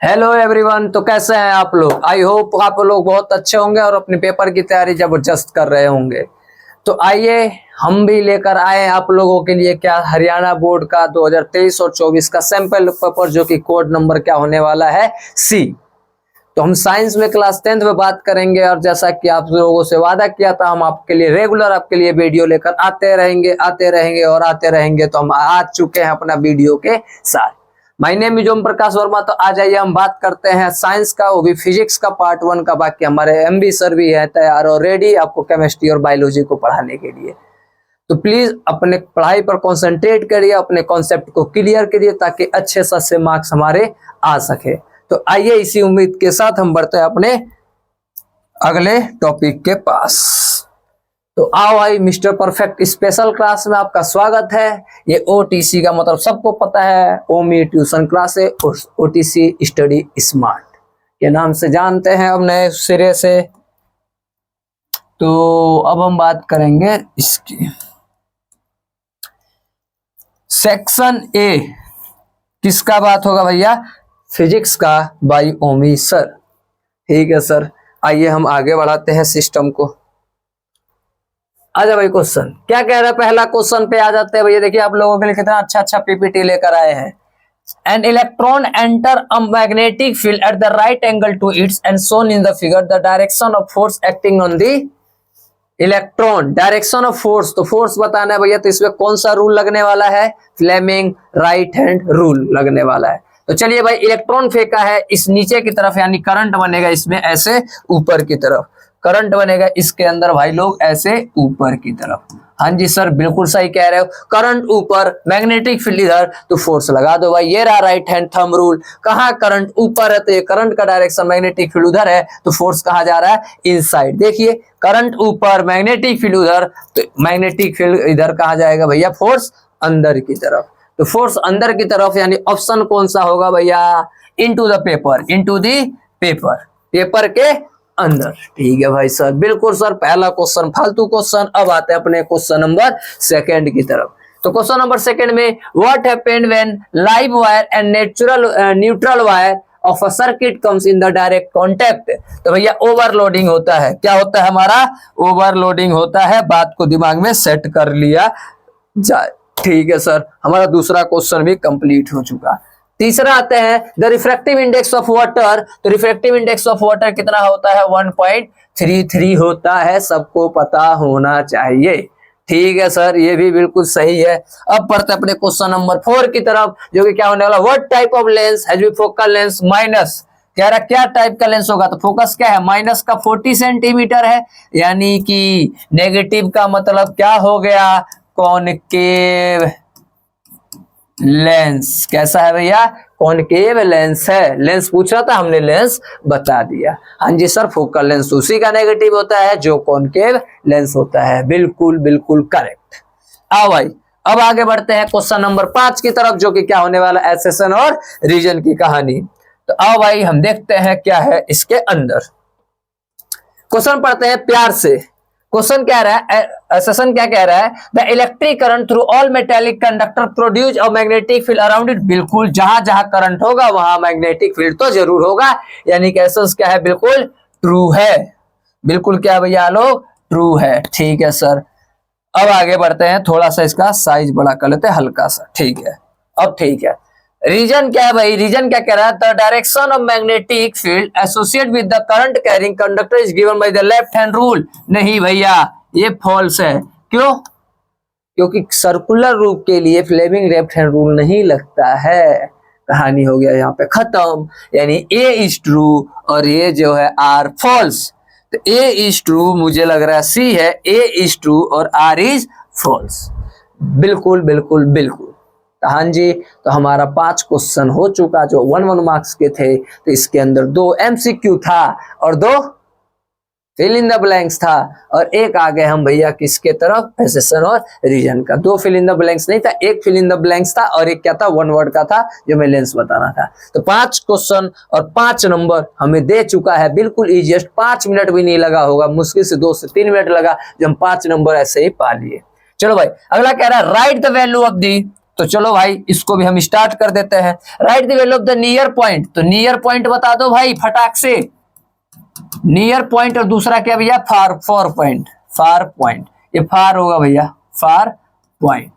Hello everyone. तो कैसे हैं आप लोग? आई होप आप लोग बहुत अच्छे होंगे और अपने पेपर की तैयारी जबरदस्त कर रहे होंगे। तो आइए हम भी लेकर आए आप लोगों के लिए क्या हरियाणा बोर्ड का 2023 और 24 का सैंपल पेपर, जो कि कोड नंबर क्या होने वाला है, सी। तो हम साइंस में क्लास 10th में बात करेंगे और जैसा कि आप लोगों से वादा किया था, हम आपके लिए रेगुलर आपके लिए वीडियो लेकर आते रहेंगे और आते रहेंगे। तो हम आ चुके हैं अपना वीडियो के साथ। My name is Om Prakash Verma. तो आ जाइए हम बात करते हैं साइंस का, वो भी फिजिक्स का पार्ट 1 का। बाकी हमारे एमबी सर भी है तैयार और रेडी आपको केमिस्ट्री और बायोलॉजी को पढ़ाने के लिए। तो प्लीज अपने पढ़ाई पर कंसंट्रेट करिए, अपने कॉन्सेप्ट को क्लियर करिए ताकि अच्छे से मार्क्स हमारे आ सके। तो आइए इसी उम्मीद के साथ हम बढ़ते हैं अपने अगले टॉपिक के पास। तो आओ भाई, मिस्टर परफेक्ट स्पेशल क्लास में आपका स्वागत है। ये ओटीसी का मतलब सबको पता है, ओमी ट्यूशन क्लास है, ओटीसी स्टडी स्मार्ट के नाम से जानते हैं अब नए सिरे से। तो अब हम बात करेंगे इसकी सेक्शन ए। किसका बात होगा भैया? फिजिक्स का बाय ओमी सर। ठीक है सर, आइए हम आगे बढ़ाते हैं सिस्टम को। आजा भाई, क्वेश्चन क्या कह रहा है? पहला क्वेश्चन पे आ जाते हैं भैया। देखिए आप लोगों के लिए कितना अच्छा पीपीटी लेकर आए हैं। An electron enter a magnetic field at the right angle to its and shown in the figure the direction of force acting on the electron। Direction of force, तो फोर्स बताना है भैया। तो इसमें कौन सा रूल लगने वाला है? फ्लेमिंग राइट हैंड रूल लगने वाला है। तो चलिए भाई, इलेक्ट्रॉन फेंका है इस नीचे की तरफ, यानी करंट बनेगा इसमें ऐसे ऊपर की तरफ। करंट बनेगा इसके अंदर भाई लोग ऐसे ऊपर की तरफ। हाँ जी सर, बिल्कुल सही कह रहे हो। करंट ऊपर, मैग्नेटिक फील्ड इधर, तो फोर्स लगा दो भाई। ये रहा राइट हैंड थंब रूल। कहाँ करंट ऊपर है तो ये करंट का डायरेक्शन, मैग्नेटिक फील्ड उधर है तो फोर्स कहाँ जा रहा है? इनसाइड। देखिए करंट ऊपर, मैग्नेटिक फील्ड उधर, तो मैग्नेटिक फील्ड इधर कहाँ जाएगा भैया? फोर्स अंदर की तरफ। तो फोर्स अंदर की तरफ, यानी ऑप्शन कौन सा होगा भैया? Into the paper, into the paper, paper के अंदर। ठीक है भाई सर, बिल्कुल सर। पहला क्वेश्चन फालतू क्वेश्चन। अब आते हैं अपने क्वेश्चन नंबर सेकंड की तरफ। तो क्वेश्चन नंबर सेकंड में what happened when live wire and neutral wire of a circuit comes in the direct contact. तो भैया ओवरलोडिंग होता है। क्या होता है हमारा? ओवरलोडिंग होता है। बात को दिमाग में सेट कर लिया जाए। ठीक है सर, हमारा दूसरा क्वेश्चन भी कंप्लीट हो चुका। तीसरा आते हैं the refractive index of water. तो रिफ्रैक्टिव इंडेक्स ऑफ वाटर कितना होता है? 1.33 होता है, सबको पता होना चाहिए। ठीक है सर, ये भी बिल्कुल सही है। अब पढ़ते अपने क्वेश्चन नंबर 4 की तरफ, जो कि क्या होने वाला? What type of lens has B focal length minus. कह रहा क्या टाइप का लेंस होगा? तो फोकस क्या है? माइनस का 40 सेंटीमीटर है, यानी कि नेगेटिव का मतलब क्या हो गया? Concave lens. कैसा है भैया? कॉनकेव लेंस है। लेंस पूछ रहा था, हमने लेंस बता दिया। हाँ जी सर, फोकल लेंस उसी का नेगेटिव होता है जो कॉनकेव लेंस होता है। बिल्कुल बिल्कुल करेक्ट। आओ भाई, अब आगे बढ़ते हैं क्वेश्चन नंबर 5 की तरफ, जो कि क्या होने वाला? एसेशन और रीजन की कहानी। तो आओ भाई हम देखते हैं क्या है इसके अंदर। क्वेश्चन पढ़ते हैं प्यार से। क्वेश्चन क्या रहा है? सेशन क्या कह रहा है? The electric current through all metallic conductor produce a magnetic field around it. बिल्कुल, जहां जहां करंट होगा वहां मैग्नेटिक फील्ड तो जरूर होगा, यानी कि एसेंस क्या है? बिल्कुल ट्रू है। बिल्कुल क्या भैया लोग? ट्रू है। ठीक है सर, अब आगे बढ़ते हैं। थोड़ा सा इसका साइज बड़ा कर लेते हैं, हल्का सा। ठीक है, अब ठीक है। रीजन क्या है भाई? रीजन क्या कह रहा है? The direction of magnetic field associate with the current carrying conductor is given by the left hand rule. नहीं भैया, ये फॉल्स है। क्यों? क्योंकि सर्कुलर रूप के लिए फ्लेमिंग लेफ्ट हैंड रूल नहीं लगता है। कहानी हो गया यहाँ पे खत्म। यानी ए इज ट्रू और ये जो है आर फॉल्स। तो ए इज ट्रू, मुझे लग रहा है सी है। ए इज ट्रू और आर इज फॉल्स। बिल्कुल बिल्कुल बिल्कुल। हाँ जी, तो हमारा 5 क्वेश्चन हो चुका जो 1 मार्क्स के थे। तो इसके अंदर 2 एमसीक्यू था और 2 फिल इन द ब्लैंक्स था, और एक आ गए हम भैया किसके तरफ? एसेशन और रीजन का। 2 फिल इन द ब्लैंक्स नहीं था, एक फिल इन द ब्लैंक्स था और एक क्या था? 1 वर्ड का था जो मैं लेंस बताना था। तो 5 क्वेश्चन और 5 नंबर हमें दे चुका है। बिल्कुल इजीएस्ट, 5 मिनट भी नहीं लगा होगा, मुश्किल से 2 से 3 मिनट लगा जो हम 5 नंबर ऐसे ही पा लिए। चलो भाई, अगला कह रहा है right the value of the. तो चलो भाई इसको भी हम स्टार्ट कर देते हैं। Right the value of the near point, तो नियर पॉइंट बता दो भाई फटाक से। नियर पॉइंट और दूसरा क्या भैया, फार पॉइंट। फार पॉइंट, ये फार होगा भैया, फार पॉइंट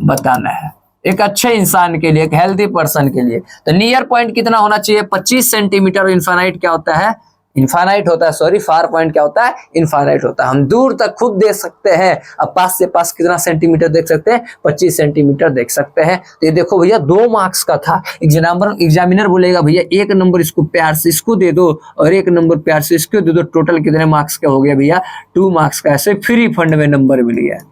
बताना है एक अच्छे इंसान के लिए, एक हेल्दी पर्सन के लिए। तो नियर पॉइंट कितना होना चाहिए, 25 सेंटीमीटर। और इनफाइनाइट क्या होता है, इनफाइनाइट होता है, सॉरी फार पॉइंट क्या होता है, इनफाइनाइट होता है। हम दूर तक खुद देख सकते हैं। अब पास से पास कितना सेंटीमीटर देख सकते हैं, 25 सेंटीमीटर देख सकते हैं। तो ये देखो भैया 2 मार्क्स का था। एग्जामिनर बोलेगा भैया 1 नंबर इसको प्यार से इसको दे दो और 1 नंबर प्यार से इसको दे दो, टोटल कितने मार्क्स का हो गया भैया, 2 मार्क्स का। ऐसे फ्री फंड में नंबर मिल गया।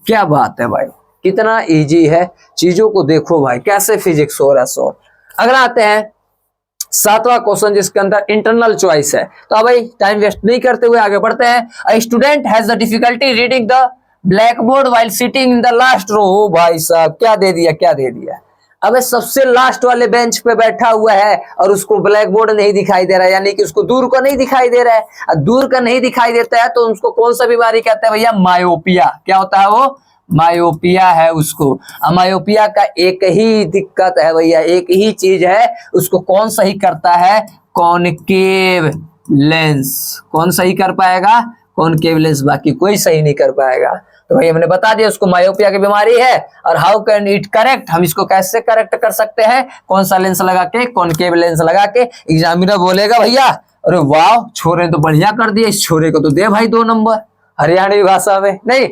क्या बात है भाई, कितना इजी है। चीजों को देखो भाई कैसे फिजिक्स हो रहा है। सो अगला आते हैं 7वां क्वेश्चन, जिसके अंदर इंटरनल चॉइस है। तो अब भाई टाइम वेस्ट नहीं करते हुए आगे बढ़ते हैं। A student has the difficulty reading the blackboard while sitting in the last row. भाई साहब क्या दे दिया, क्या दे दिया। अब सबसे लास्ट वाले बेंच पे बैठा हुआ है और उसको ब्लैक बोर्ड नहीं दिखाई दे रहा है, यानी कि उसको दूर का नहीं दिखाई दे रहा है। दूर का नहीं दिखाई देता है तो उसको कौन सा बीमारी कहते हैं भैया, मायोपिया। क्या होता है वो, मायोपिया है उसको। मायोपिया का एक ही दिक्कत है भैया, एक ही चीज है, उसको कौन सही करता है, कॉनकेव लेंस। कौन सही कर पाएगा, कॉनकेव लेंस, बाकी कोई सही नहीं कर पाएगा। तो भाई हमने बता दिया उसको मायोपिया की बीमारी है। और हाउ कैन इट करेक्ट, हम इसको कैसे करेक्ट कर सकते हैं, कौन सा लेंस लगा के, कॉनकेव लेंस लगा के। एग्जामिनर बोलेगा भैया अरे वाह छोरे तो बढ़िया कर दिया, इस छोरे को तो दे भाई 2 नंबर हरियाणवी भाषा में। नहीं,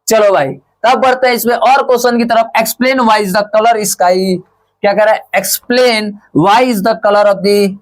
चलो भाई तब बढ़ते हैं इसमें और क्वेश्चन की तरफ। Explain why is the colour sky, क्या कह रहा है, explain why is the colour of the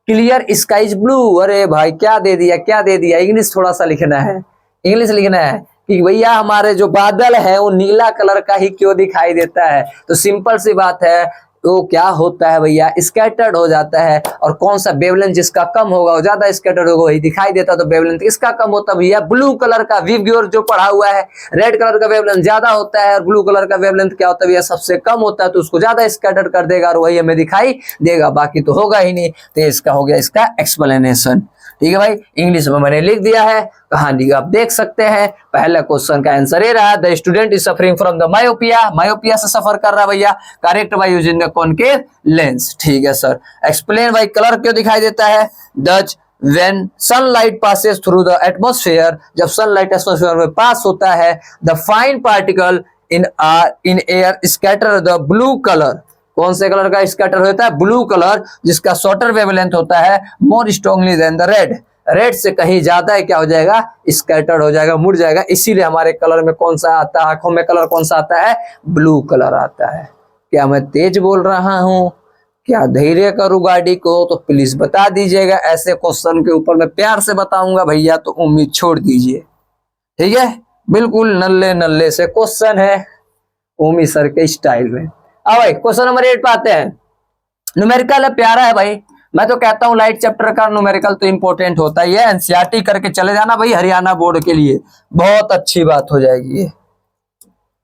clear sky is blue. अरे भाई क्या दे दिया, क्या दे दिया। इंग्लिश थोड़ा सा लिखना है, इंग्लिश लिखना है कि भैया हमारे जो बादल है वो नीला कलर का ही क्यों दिखाई देता है। तो सिंपल सी बात है, वो क्या होता है भैया, स्कैटर्ड हो जाता है। और कौन सा वेवलेंथ जिसका कम होगा वो ज्यादा स्कैटर्ड होगा, वही दिखाई देता। तो वेवलेंथ किसका कम होता है भैया, ब्लू कलर का। विवग्योर जो पढ़ा हुआ है, रेड कलर का वेवलेंथ ज्यादा होता है और ब्लू कलर का वेवलेंथ क्या होता है भैया, सबसे कम होता है। तो उसको ज्यादा स्कैटर्ड कर देगा और वही हमें दिखाई देगा, बाकी तो होगा ही नहीं। तो इसका हो गया इसका एक्सप्लेनेशन। ठीक है भाई, इंग्लिश में मैंने लिख दिया है, कहानी आप देख सकते हैं। पहला क्वेश्चन का आंसर ये रहा, the student is suffering from the myopia. Myopia से सफर कर रहा है भैया, correct by using the concave lens. ठीक है सर। एक्सप्लेन भाई कलर क्यों दिखाई देता है, दज when sunlight passes through the atmosphere, जब सनलाइट एटमॉस्फेयर में पास होता है, the fine particle in air scatter the blue color। कौन से कलर का स्कैटर होता है, ब्लू कलर, जिसका शॉर्टर वेवलेंथ होता है, more strongly than the red. Red से कहीं ज्यादा है क्या हो जाएगा, स्कैटर्ड हो जाएगा, मुड़ जाएगा। इसीलिए हमारे कलर में कौन सा आता है, आंखों में कलर कौन सा आता है, ब्लू कलर आता है। क्या मैं तेज बोल रहा हूं, क्या धैर्य करूं गाड़ी को, तो प्लीज बता दीजिएगा। ऐसे क्वेश्चन के ऊपर मैं प्यार से बताऊंगा भैया, तो उम्मीद छोड़ दीजिए। ठीक है, बिल्कुल नल्ले नल्ले से क्वेश्चन है ओमी सर के स्टाइल में। अब भाई क्वेश्चन नंबर 8 पे आते हैं। न्यूमेरिकल है, प्यारा है भाई। मैं तो कहता हूँ लाइट चैप्टर का न्यूमेरिकल तो इंपॉर्टेंट होता ही है। एनसीईआरटी करके चले जाना भाई हरियाणा बोर्ड के लिए, बहुत अच्छी बात हो जाएगी ये।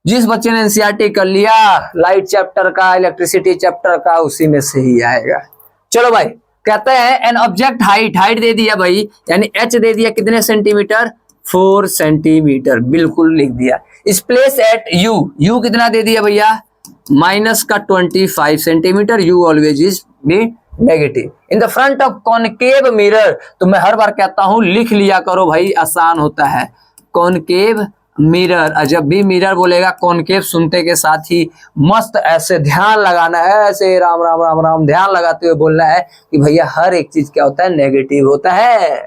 जिस बच्चे ने एनसीईआरटी कर लिया लाइट चैप्टर का, इलेक्ट्रिसिटी चैप्टर का, उसी में से ही आएगा। चलो भाई, कहते हैं एन ऑब्जेक्ट हाइट, हाइट दे दिया भाई, यानी एच दे दिया कितने सेंटीमीटर, 4 सेंटीमीटर, बिल्कुल लिख दिया। इस प्लेस एट यू, यू कितना दे दिया भैया, माइनस का 25 centimetre. You always is be negative. In the front of concave mirror, तो मैं हर बार कहता हूं लिख लिया करो भाई, आसान होता है। कॉनकेव मिरर, जब भी मिरर बोलेगा कॉनकेव सुनते के साथ ही मस्त ऐसे ध्यान लगाना है, ऐसे राम राम राम राम ध्यान लगाते हुए बोलना है कि भैया हर एक चीज क्या होता है, नेगेटिव होता है।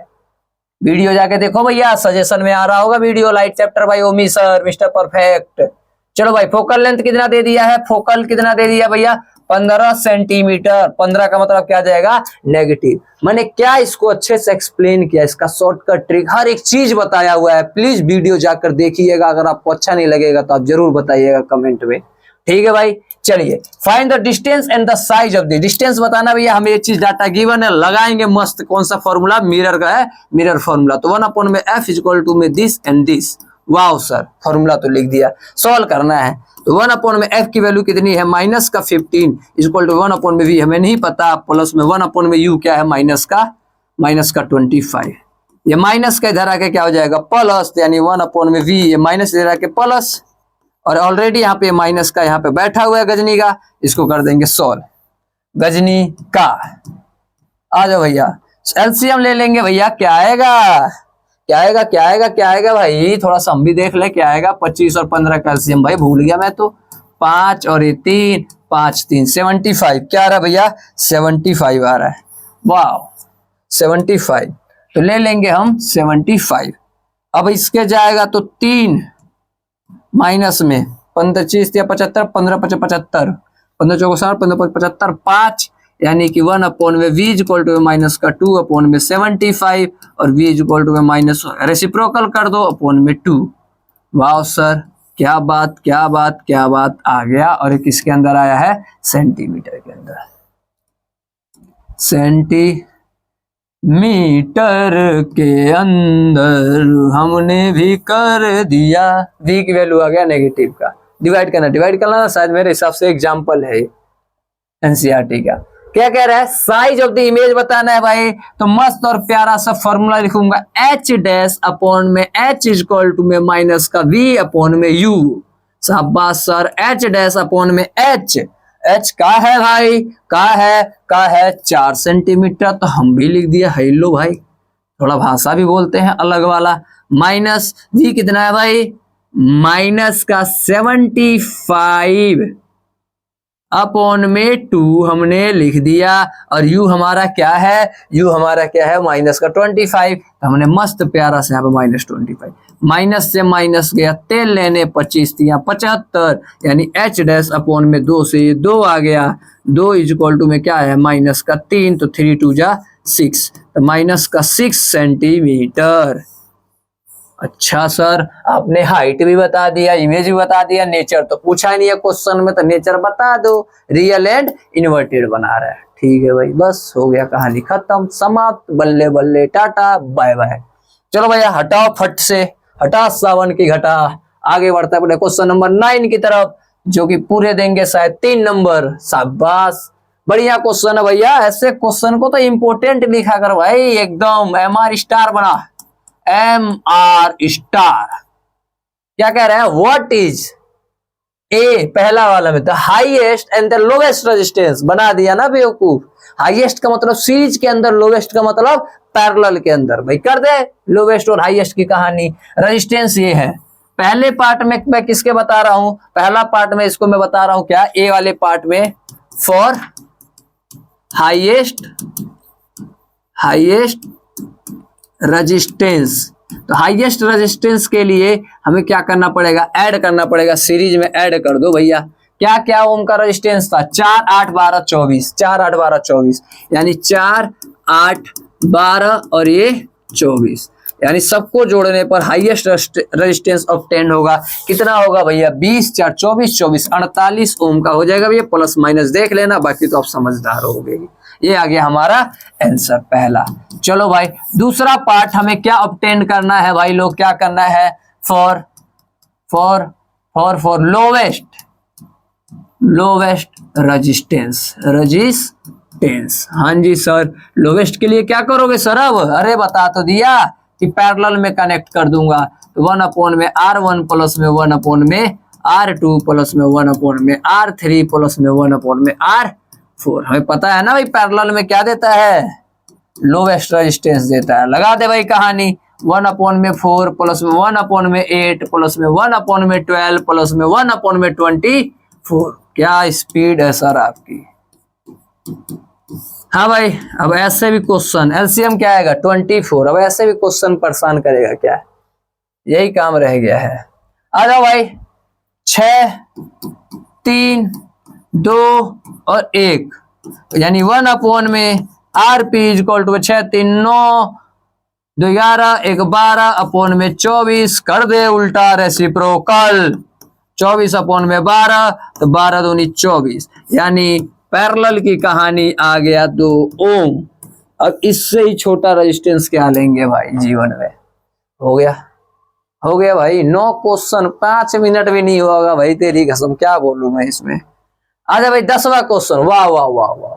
वीडियो जाके देखो भैया, सजेशन में आ रहा होगा video, light chapter by Omi sir, mister perfect. चलो भाई, फोकल लेंथ कितना दे दिया है, फोकल कितना दे दिया भैया, 15 सेंटीमीटर। 15 का मतलब क्या जाएगा, नेगेटिव। मैंने क्या इसको अच्छे से एक्सप्लेन किया, इसका शॉर्टकट ट्रिक हर एक चीज बताया हुआ है। प्लीज वीडियो जाकर देखिएगा, अगर आपको अच्छा नहीं लगेगा तो आप जरूर बताइएगा कमेंट में। ठीक है भाई, चलिए find the distance and the size of the distance बताना भैया, हमें ये चीज डाटा गिवन है, लगाएंगे मस्त। कौन सा फॉर्मूला, मिरर का है, मिरर फॉर्मूला। तो 1 में f इक्वल टू में this and this. Wow sir, formula तो लिख दिया, सॉल्व करना है। तो 1 में f की वैल्यू कितनी है, माइनस का 15 इक्वल टू 1 में v हमें नहीं पता, प्लस में 1 में u क्या है, माइनस का 25। ये माइनस का इधर आके क्या हो जाएगा, प्लस, यानी 1 में v, ये माइनस इधर आके प्लस, और ऑलरेडी यहाँ पे माइनस का यहाँ पे बैठा हुआ है गजनी का, इसको कर देंगे सॉल्व। गजनी का आ जाओ भैया, एलसीएम ले लेंगे भैया, क्या आएगा क्या आएगा क्या आएगा क्या आएगा भाई, थोड़ा सा हम भी देख ले क्या आएगा। 25 और 15 का एलसीएम भाई भूल गया मैं तो, 5 और ये 3, 5 3 75, क्या आ रहा है भैया 75 आ रहा है। वाह 75, तो ले लेंगे हम 75। अब इसके जाएगा तो 3 माइनस में 25 या 75, 15 75, 15 चौको 60, 15 75, 5 यानी कि 1 अपॉन में v इक्वल टू माइनस का 2 अपॉन में 75 और v equal to minus reciprocal कर दो अपॉन में 2। वाह सर क्या बात क्या बात क्या बात आ गया। और किसके अंदर आया है, सेंटीमीटर के अंदर, सेंटीमीटर के अंदर हमने भी कर दिया। v की वैल्यू आ गया नेगेटिव का, डिवाइड करना ना, शायद मेरे हिसाब से एग्जाम्पल है एनसीईआरटी का। क्या कह रहा है, साइज ऑफ द इमेज बताना है भाई, तो मस्त और प्यारा सा फॉर्मूला लिखूंगा, एच डैश अपॉन में एच इक्वल टू में माइनस का वी अपॉन में यू। शाबाश सर, एच डैश अपॉन में एच, एच का है भाई, का है 4 सेंटीमीटर, तो हम भी लिख दिया हेलो भाई, थोड़ा भाषा भी बोलते हैं अलग वाला। माइनस वी कितना है भाई, माइनस का 75 अपॉन में 2 हमने लिख दिया। और u हमारा क्या है, माइनस का 25, तो हमने मस्त प्यारा से यहाँ पे माइनस 25, माइनस से माइनस गया, तेल लेने 25 दिया 75, यानी h डैश अपॉन में 2 से 2 आ गया, 2 इक्वल टू में क्या है माइनस का 3, तो 3 2 जा 6, तो माइनस का 6 सेंटीमीटर। अच्छा सर, आपने हाइट भी बता दिया, इमेज भी बता दिया, नेचर तो पूछा ही नहीं है क्वेश्चन में, तो नेचर बता दो, रियल एंड इन्वर्टेड बना रहा है। ठीक है भाई, बस हो गया, कहानी खत्म, समाप्त, बल्ले बल्ले टाटा बाय बाय। चलो भैया हटाओ फट से, हटा सावन की घटा, आगे बढ़ता है क्वेश्चन नंबर 9 की तरफ, जो कि पूरे देंगे शायद 3 नंबर। शाबाश, बढ़िया क्वेश्चन है भैया, ऐसे क्वेश्चन को तो इंपोर्टेंट लिखा कर भाई, एकदम MR स्टार बना, MR स्टार। क्या कह रहे हैं, व्हाट इज ए, पहला वाला में, the highest and the lowest resistance, बना दिया ना बेवकूफ। हाईएस्ट का मतलब सीरीज के अंदर, लोवेस्ट का मतलब पैरेलल के अंदर। भाई कर दे लोवेस्ट और हाईएस्ट की कहानी। रेजिस्टेंस ये है, पहले पार्ट में मैं किसके बता रहा हूं, पहला पार्ट में इसको मैं बता रहा हूं क्या, ए वाले पार्ट में फॉर हाईएस्ट रेजिस्टेंस। तो हाईएस्ट रेजिस्टेंस के लिए हमें क्या करना पड़ेगा, ऐड करना पड़ेगा, सीरीज में ऐड कर दो भैया। क्या क्या ओम का रेजिस्टेंस था, 4 8 12 24, 4 8 12 24, यानी 4 8 12 और ये 24, यानी सबको जोड़ने पर हाईएस्ट रेजिस्टेंस ऑब्टेन होगा। कितना होगा भैया, 20 4 24 24 48 ओम का हो जाएगा भैया, प्लस माइनस देख लेना, बाकी तो आप समझदार हो गए। ये आ गया हमारा आंसर पहला। चलो भाई दूसरा पार्ट हमें क्या ऑब्टेन करना है भाई लोग, क्या करना है, फॉर लोवेस्ट रेजिस्टेंस। हाँ जी सर, लोवेस्ट के लिए क्या करोगे सर, अब अरे बता तो दिया कि पैरेलल में कनेक्ट कर दूंगा, तो 1 अपॉन में R1 प्लस में 1 अपॉन में R2 प्लस में 1 अपॉन में R3 प्लस में 1 अपॉन में R4। हमें पता है ना भाई पैरेलल में क्या देता है, लोवेस्ट रेजिस्टेंस देता है। लगा दे भाई कहानी, 1 अपॉन में 4 प्लस में 1 अपॉन में 8 प्लस में 1 अपॉन में 12 प्लस में 1 अपॉन में 24। क्या स्पीड है सर आपकी। हाँ भाई, अब ऐसे भी क्वेश्चन, एलसीएम क्या आएगा 24। अब ऐसे भी क्वेश्चन परेशान करेगा क्या, यही काम रह गया है। आ जाओ भाई, 6 3 2 और 1, यानी 1 अपॉन में आरपी इक्वल टू 6 3 9 2 11 1 12 अपॉन में 24, कर दे उल्टा रेसिप्रोकल, 24 अपॉन में 12, तो 12 दूनी 24, यानी पैरेलल की कहानी आ गया 2 ओम। अब इससे ही छोटा रेजिस्टेंस क्या लेंगे भाई जीवन में, हो गया भाई। 9 क्वेश्चन, 5 मिनट भी नहीं होगा भाई, तेरी कसम क्या बोलूं मैं इसमें। आजा भाई 10वां क्वेश्चन, वाह वाह वाह वाह,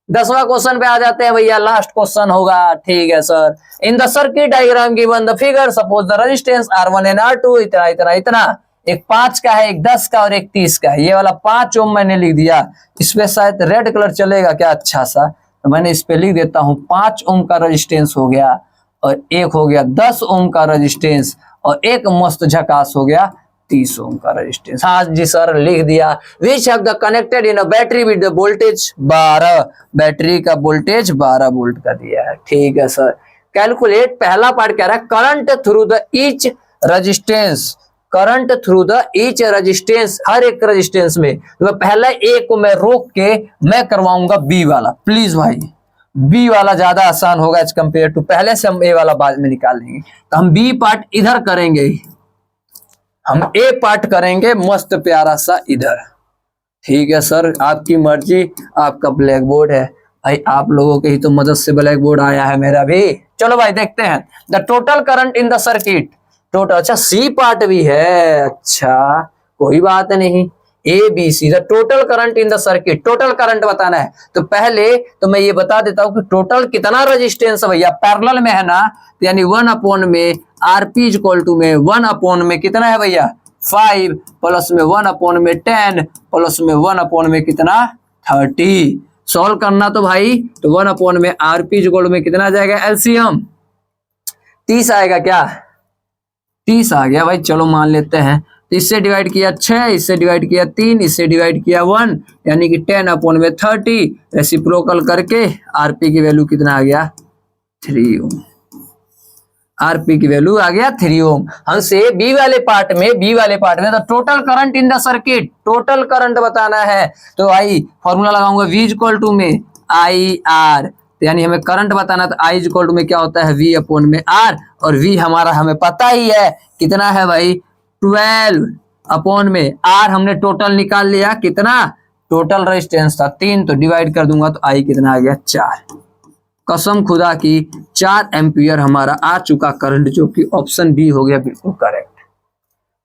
10वां क्वेश्चन पे आ जाते हैं भैया, लास्ट क्वेश्चन होगा। ठीक है sir, in the circuit diagram given the figure suppose the resistance R1 and R2 इतना इतना इतना, एक 5 का है, एक 10 का और एक 30 का है। ये वाला 5 ओम मैंने लिख दिया, इस पे शायद रेड कलर चलेगा क्या, अच्छा सा, तो मैंने इस पे लिख देता हूँ 5 ओम का रेजिस्टेंस हो गया, और एक हो गया 10 ओम का रेजिस्टेंस, और एक मस्त झकास हो गया 30 ओम का रेजिस्टेंस। हाँ जी सर, लिख दिया। Which have the connected in a battery with the voltage 12, battery का वोल्टेज 12 वोल्ट का दिया है। ठीक है सर। कैलकुलेट, पहला पार्ट कह रहा है current through the each resistance, current through the each resistance, हर एक रेजिस्टेंस में। तो पहले ए को मैं रोक के मैं करवाऊंगा बी वाला, प्लीज भाई बी वाला ज्यादा आसान होगा एज कंपेयर टू, पहले से हम ए वाला बाद में निकाल लेंगे। तो हम बी पार्ट इधर करेंगे, हम ए पार्ट करेंगे मस्त प्यारा सा इधर। ठीक है सर, आपकी मर्जी, आपका ब्लैक बोर्ड है भाई, आप लोगों के ही तो मदद से ब्लैक बोर्ड आया है मेरा भी। चलो भाई देखते हैं। The total current in the circuit, total, अच्छा सी पार्ट भी है, अच्छा कोई बात नहीं। A B C, the total current in the circuit, total current बताना है। तो पहले तो मैं ये बता देता हूं कि टोटल कितना रेजिस्टेंस है भैया, पैरेलल में है ना, यानी 1 अपॉन में आरपी इक्वल टू में 1 अपॉन में कितना है भैया 5, प्लस में 1 अपॉन में 10, प्लस में 1 अपॉन में कितना 30। सॉल्व करना तो भाई, तो 1 अपॉन में आरपी इक्वल में कितना आ जाएगा एलसीएम 30 आएगा क्या, 30 आ गया भाई। चलो मान लेते हैं, तो इससे डिवाइड किया 6, इससे डिवाइड किया 3, इससे डिवाइड किया 1, यानी कि 10 अपॉन में 30, रेसिप्रोकल करके आरपी की वैल्यू कितना आ गया 3 ओम, आरपी की वैल्यू आ गया 3 ओम। हमसे बी वाले पार्ट में तो total current in the circuit, total current बताना है। तो आई फॉर्मूला लगाऊंगा V इक्वल टू में आई आर, तो यानी हमें करंट बताना, तो I इक्वल टू में क्या होता है V अपॉन में R, और V हमारा हमें पता ही है कितना है भाई 12 अपॉन में R, हमने टोटल निकाल लिया, कितना टोटल रेजिस्टेंस था 3, तो डिवाइड कर दूंगा तो I कितना आ गया 4। कसम खुदा की 4 एम्पियर हमारा आ चुका करंट, जो कि ऑप्शन बी हो गया बिल्कुल करेक्ट।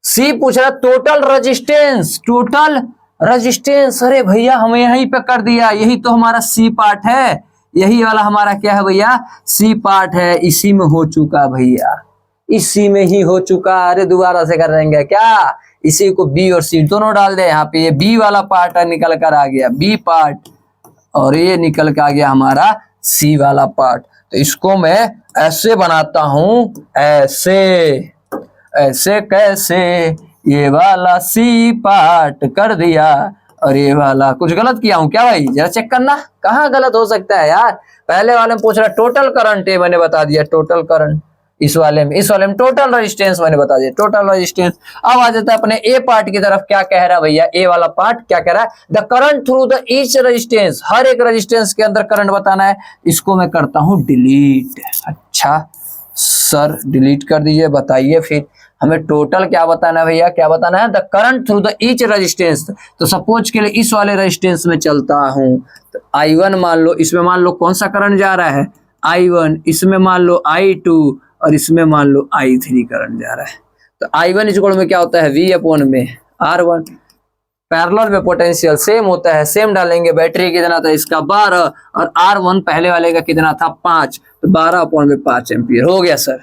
सी पूछ रहा टोटल रेजिस्टेंस, टोटल रेजिस्टेंस, अरे भैया हमें यहीं पे कर दिया, यही तो हमारा सी पार्ट है, यही वाला हमारा क्या है भैया सी पार्ट है, इसी में हो चुका भैया, इसी में ही हो चुका। अरे दोबारा से कर देंगे क्या, इसी को बी और सी दोनों डाल दे यहाँ पे, ये बी वाला पार्ट निकल कर आ गया बी पार्ट, और ये निकल के आ गया हमारा सी वाला पार्ट। तो इसको मैं ऐसे बनाता हूं, ऐसे, ऐसे कैसे, ये वाला सी पार्ट कर दिया, और ये वाला कुछ गलत किया हूं क्या भाई, जरा चेक करना कहाँ गलत हो सकता है यार। पहले वाले में पूछ रहा टोटल करंट है, मैंने बता दिया टोटल करंट, इस वाले में टोटल रेजिस्टेंस मैंने बता दिया टोटल रेजिस्टेंस। अब आ जाता है अपने ए पार्ट की तरफ, क्या कह रहा है भैया ए वाला पार्ट क्या कह रहा है, the current through the each resistance, हर एक रेजिस्टेंस के अंदर करंट बताना है। इसको मैं करता हूं डिलीट। अच्छा सर डिलीट कर दीजिए, बताइए फिर हमें टोटल क्या बताना है भैया, क्या बताना है, the current through the each resistance. तो सपोज के लिए इस वाले रेजिस्टेंस में चलता हूं, तो I1 मान लो, इसमें मान लो कौन सा करंट जा रहा है I1, इसमें मान लो I2, और इसमें मान लो I3 करंट जा रहा है। तो I1 इक्वल में क्या होता है V अपॉन में R1, पैरेलल में पोटेंशियल सेम होता है, सेम डालेंगे, बैटरी कितना था इसका 12, और R1 पहले वाले का कितना था 5, तो 12 अपॉन में 5 एम्पियर हो गया सर।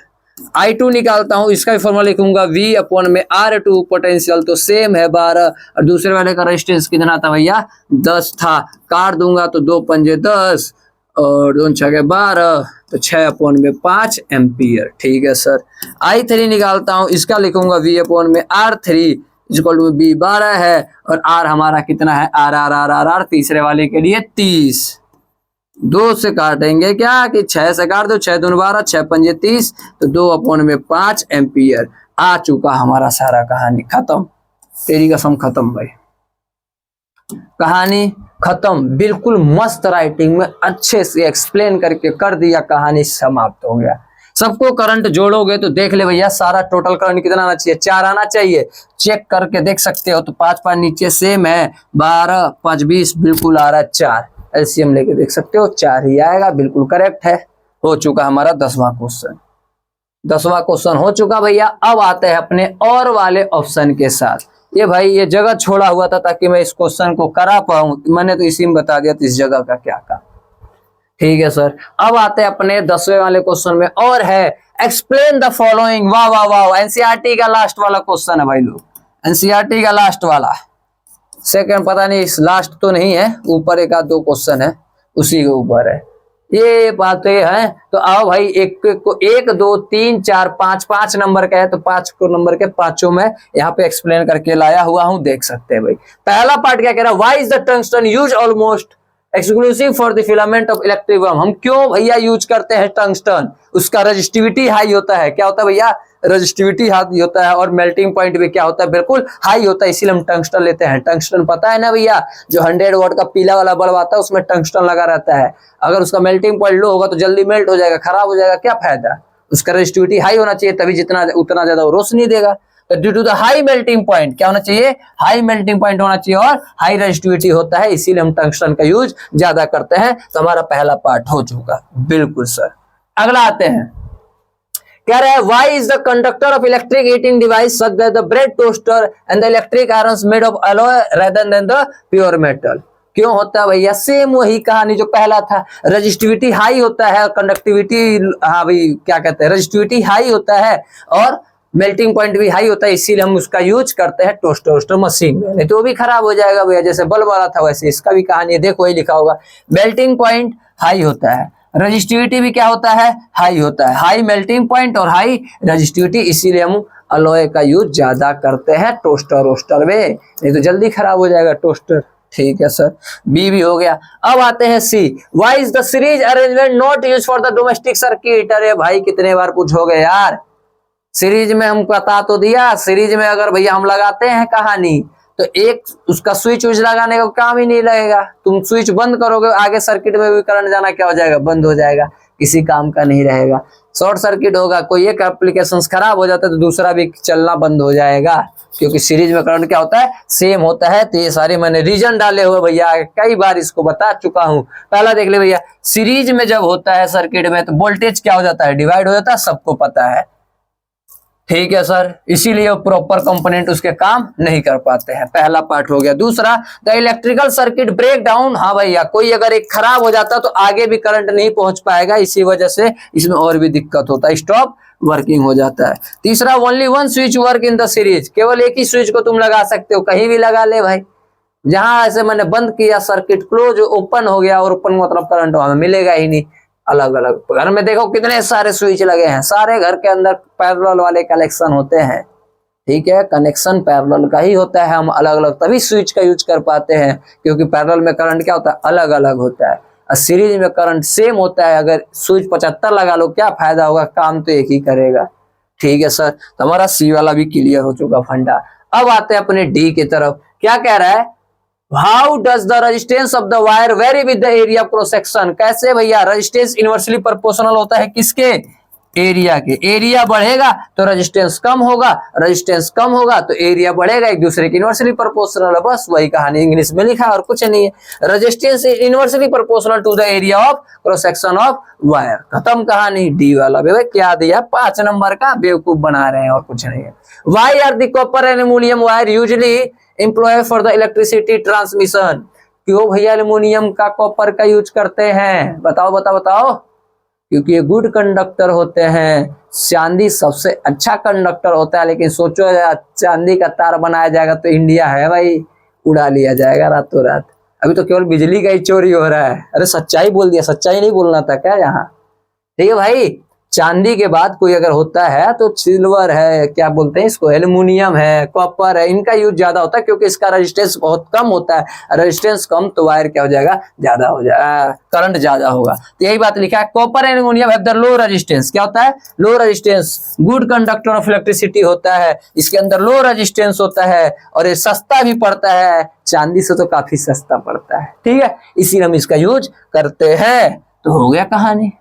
I2 निकालता हूं, इसका भी फॉर्मूला लिखूंगा V अपॉन में R2, पोटेंशियल तो सेम है 12, और दूसरे वाले का रेजिस्टेंस कितना था भैया 10 था, काट दूंगा तो 2 पंजे 10 और 2 छके 12, तो 6 अपॉन में 5 एम्पियर। ठीक है सर। I3 निकालता हूं, इसका लिखूंगा V अपॉन में R3 इक्वल टू B 12 है, और R हमारा कितना है R, तीसरे वाले के लिए 30, 2 से काटेंगे क्या कि 6 से काट दो, 6 दूनी 12, 6 पंजे 30, तो 2 अपॉन में 5 एम्पियर आ चुका हमारा सारा कहानी खत्म। तेरी कसम खत्म भाई, कहानी खत्म, बिल्कुल मस्त राइटिंग में अच्छे से एक्सप्लेन करके कर दिया, कहानी समाप्त हो गया। सबको करंट जोड़ोगे तो देख ले भैया सारा टोटल करंट कितना आना चाहिए 4 आना चाहिए, चेक करके देख सकते हो। तो 5 5 नीचे सेम है, 12 5 20 बिल्कुल आ रहा है 4, एलसीएम लेके देख सकते हो 4 ही आएगा, बिल्कुल करेक्ट है। हो चुका हमारा 10वां क्वेश्चन, 10वां क्वेश्चन हो चुका भैया। अब आते हैं अपने और वाले ऑप्शन के साथ। ये भाई ये जगह छोड़ा हुआ था ताकि मैं इस क्वेश्चन को करा पाऊं, मैंने तो इसी में बता दिया, तो इस जगह का क्या काम। ठीक है सर। अब आते हैं अपने 10वें वाले क्वेश्चन में, और है एक्सप्लेन द फॉलोइंग। वाह वाह वाह, एनसीईआरटी का लास्ट वाला क्वेश्चन है भाई लोग, एनसीईआरटी का लास्ट वाला सेकंड, पता नहीं लास्ट तो नहीं है, ऊपर एक आध दो क्वेश्चन है उसी के ऊपर है ये बातें हैं। तो आओ भाई एक को 1 2 3 4 5 5 नंबर का है, तो 5 को नंबर के पांचों में यहाँ पे एक्सप्लेन करके लाया हुआ हूं, देख सकते हैं भाई। पहला पार्ट क्या कह रहा है, why is the tungsten use almost exclusive for the filament of electric worm. हम क्यों भैया यूज करते हैं टंगस्टन, उसका रजिस्टिविटी हाई होता है। क्या होता है भैया, रजिस्टिविटी हाई होता है, और मेल्टिंग पॉइंट भी क्या होता है, बिल्कुल हाई होता है, इसीलिए हम टंगस्टन लेते हैं। टंगस्टन पता है ना भैया, जो 100 वाट का पीला वाला बल्ब आता है उसमें टंगस्टन लगा रहता है। अगर उसका मेल्टिंग पॉइंट लो होगा तो जल्दी मेल्ट हो जाएगा, खराब हो जाएगा, क्या फायदा। उसका रजिस्टिविटी हाई होना चाहिए, तभी जितना उतना ज्यादा वो रोशनी देगा। तो due to the high melting point क्या होना चाहिए, हाई मेल्टिंग पॉइंट होना चाहिए और हाई रेजिस्टिविटी होता है, इसीलिए हम टंगस्टन का यूज ज्यादा करते हैं। तो हमारा पहला पार्ट हो चुका, बिल्कुल सर। अगला आते हैं, कह रहे हैं why is the conductor of electric heating device such that the bread toaster and the electric irons made of alloy rather than the pure metal. क्यों होता है भैया, सेम वही कहानी जो पहला था, रजिस्टिविटी हाई होता है, कंडक्टिविटी, हाँ भाई क्या कहते हैं, रजिस्टिविटी हाई होता है और मेल्टिंग पॉइंट भी हाई होता है, इसीलिए हम उसका यूज करते हैं टोस्टर मशीन में, नहीं तो वो भी खराब हो जाएगा भैया। जैसे बल्ब वाला था वैसे इसका भी कहानी है, देखो वही लिखा होगा, मेल्टिंग पॉइंट हाई होता है, रजिस्टिविटी भी क्या होता है, हाई होता है, हाई मेल्टिंग पॉइंट और हाई रजिस्टिविटी, इसीलिए हम अलॉय का यूज ज्यादा करते हैं टोस्टर में, नहीं तो जल्दी खराब हो जाएगा टोस्टर। ठीक है सर, बी भी हो गया। अब आते हैं C, why is the series arrangement not use for the domestic circuit. अरे भाई कितने बार पूछोगे यार, सीरीज में हम बता तो दिया, सीरीज में अगर भैया हम लगाते हैं कहानी तो एक उसका स्विच उच लगाने का काम ही नहीं लगेगा, तुम स्विच बंद करोगे आगे सर्किट में भी करंट जाना क्या हो जाएगा, बंद हो जाएगा, किसी काम का नहीं रहेगा। शॉर्ट सर्किट होगा, कोई एक एप्लीकेशन खराब हो जाता है तो दूसरा भी चलना बंद हो जाएगा, क्योंकि सीरीज में करंट क्या होता है, सेम होता है। तो ये सारे मैंने रीजन डाले हुए भैया, कई बार इसको बता चुका हूं। पहला देख ले भैया, सीरीज में जब होता है सर्किट में तो वोल्टेज क्या हो जाता है, डिवाइड हो जाता है, सबको पता है। ठीक है सर, इसीलिए प्रॉपर कंपोनेंट उसके काम नहीं कर पाते हैं। पहला पार्ट हो गया। दूसरा, the electrical circuit break down. हाँ भैया, कोई अगर एक खराब हो जाता तो आगे भी करंट नहीं पहुंच पाएगा, इसी वजह से इसमें और भी दिक्कत होता है, स्टॉप वर्किंग हो जाता है। तीसरा, only one switch work in the series. केवल एक ही स्विच को तुम लगा सकते हो, कहीं भी लगा ले भाई। जहां ऐसे मैंने बंद किया सर्किट, क्लोज ओपन हो गया, और ओपन मतलब करंट वहां मिलेगा ही नहीं। अलग अलग घर में देखो कितने सारे स्विच लगे हैं, सारे घर के अंदर पैरेलल वाले कनेक्शन होते हैं। ठीक है, कनेक्शन पैरेलल का ही होता है, हम अलग अलग तभी स्विच का यूज कर पाते हैं, क्योंकि पैरेलल में करंट क्या होता है, अलग अलग होता है, और सीरीज में करंट सेम होता है। अगर स्विच 75 लगा लो क्या फायदा होगा, काम तो एक ही करेगा। ठीक है सर, तो हमारा सी वाला भी क्लियर हो चुका फंडा। अब आते हैं अपने डी की तरफ। क्या कह रहा है, how does the resistance of the wire very with the area cross section. कैसे भैया, रेजिस्टेंस इनवर्सली प्रोपोर्शनल होता है किसके, एरिया के। एरिया बढ़ेगा तो रेजिस्टेंस कम होगा, रेजिस्टेंस कम होगा तो एरिया बढ़ेगा, एक दूसरे के इनवर्सली प्रोपोर्शनल है। बस वही कहानी इंग्लिश में लिखा है और कुछ नहीं है। Resistance is inversely proportional to the area of cross section of wire. खत्म कहानी। डी वाला भाई क्या दिया, 5 नंबर का बेवकूफ बना रहे हैं और कुछ नहीं है। Why are the copper and aluminium wire usually employ for the electricity transmission. क्यों भैया एल्युमिनियम का कॉपर का यूज करते हैं, बताओ बताओ बताओ। क्योंकि ये गुड कंडक्टर होते हैं। चांदी सबसे अच्छा कंडक्टर होता है, लेकिन सोचो चांदी का तार बनाया जाएगा तो इंडिया है भाई, उड़ा लिया जाएगा रातों रात। अभी तो केवल बिजली का ही चोरी हो रहा है। अरे सच्चाई बोल दिया, सच्चाई नहीं बोलना था क्या यहाँ। ठीक है भाई, चांदी के बाद कोई अगर होता है तो सिल्वर है, क्या बोलते हैं इसको, एल्युमिनियम है, कॉपर है, इनका यूज ज्यादा होता है, क्योंकि इसका रेजिस्टेंस बहुत कम होता है। रेजिस्टेंस कम तो वायर क्या हो जाएगा, ज्यादा हो जाएगा, करंट ज्यादा होगा। तो यही बात लिखा है, copper and aluminium have the low resistance. क्या होता है, low resistance, good conductor of electricity होता है, इसके अंदर लो रेजिस्टेंस होता है, और ये सस्ता भी पड़ता है, चांदी से तो काफी सस्ता पड़ता है। ठीक है, इसीलिए हम इसका यूज करते हैं। तो हो गया कहानी,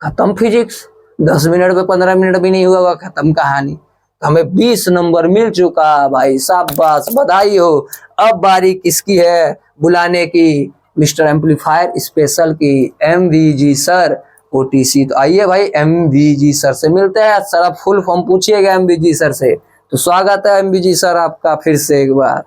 खत्म फिजिक्स। 10 मिनट में 15 मिनट भी नहीं हुआ, खत्म कहानी। तो हमें 20 नंबर मिल चुका भाई, शाबाश, बधाई हो। अब बारी किसकी है बुलाने की, मिस्टर एम्पलीफायर स्पेशल की, MVG सर OTC। तो आइए भाई MVG सर से मिलते हैं। सर आप फुल फॉर्म पूछिएगा MVG सर से। तो स्वागत है MVG सर आपका फिर से एक बार।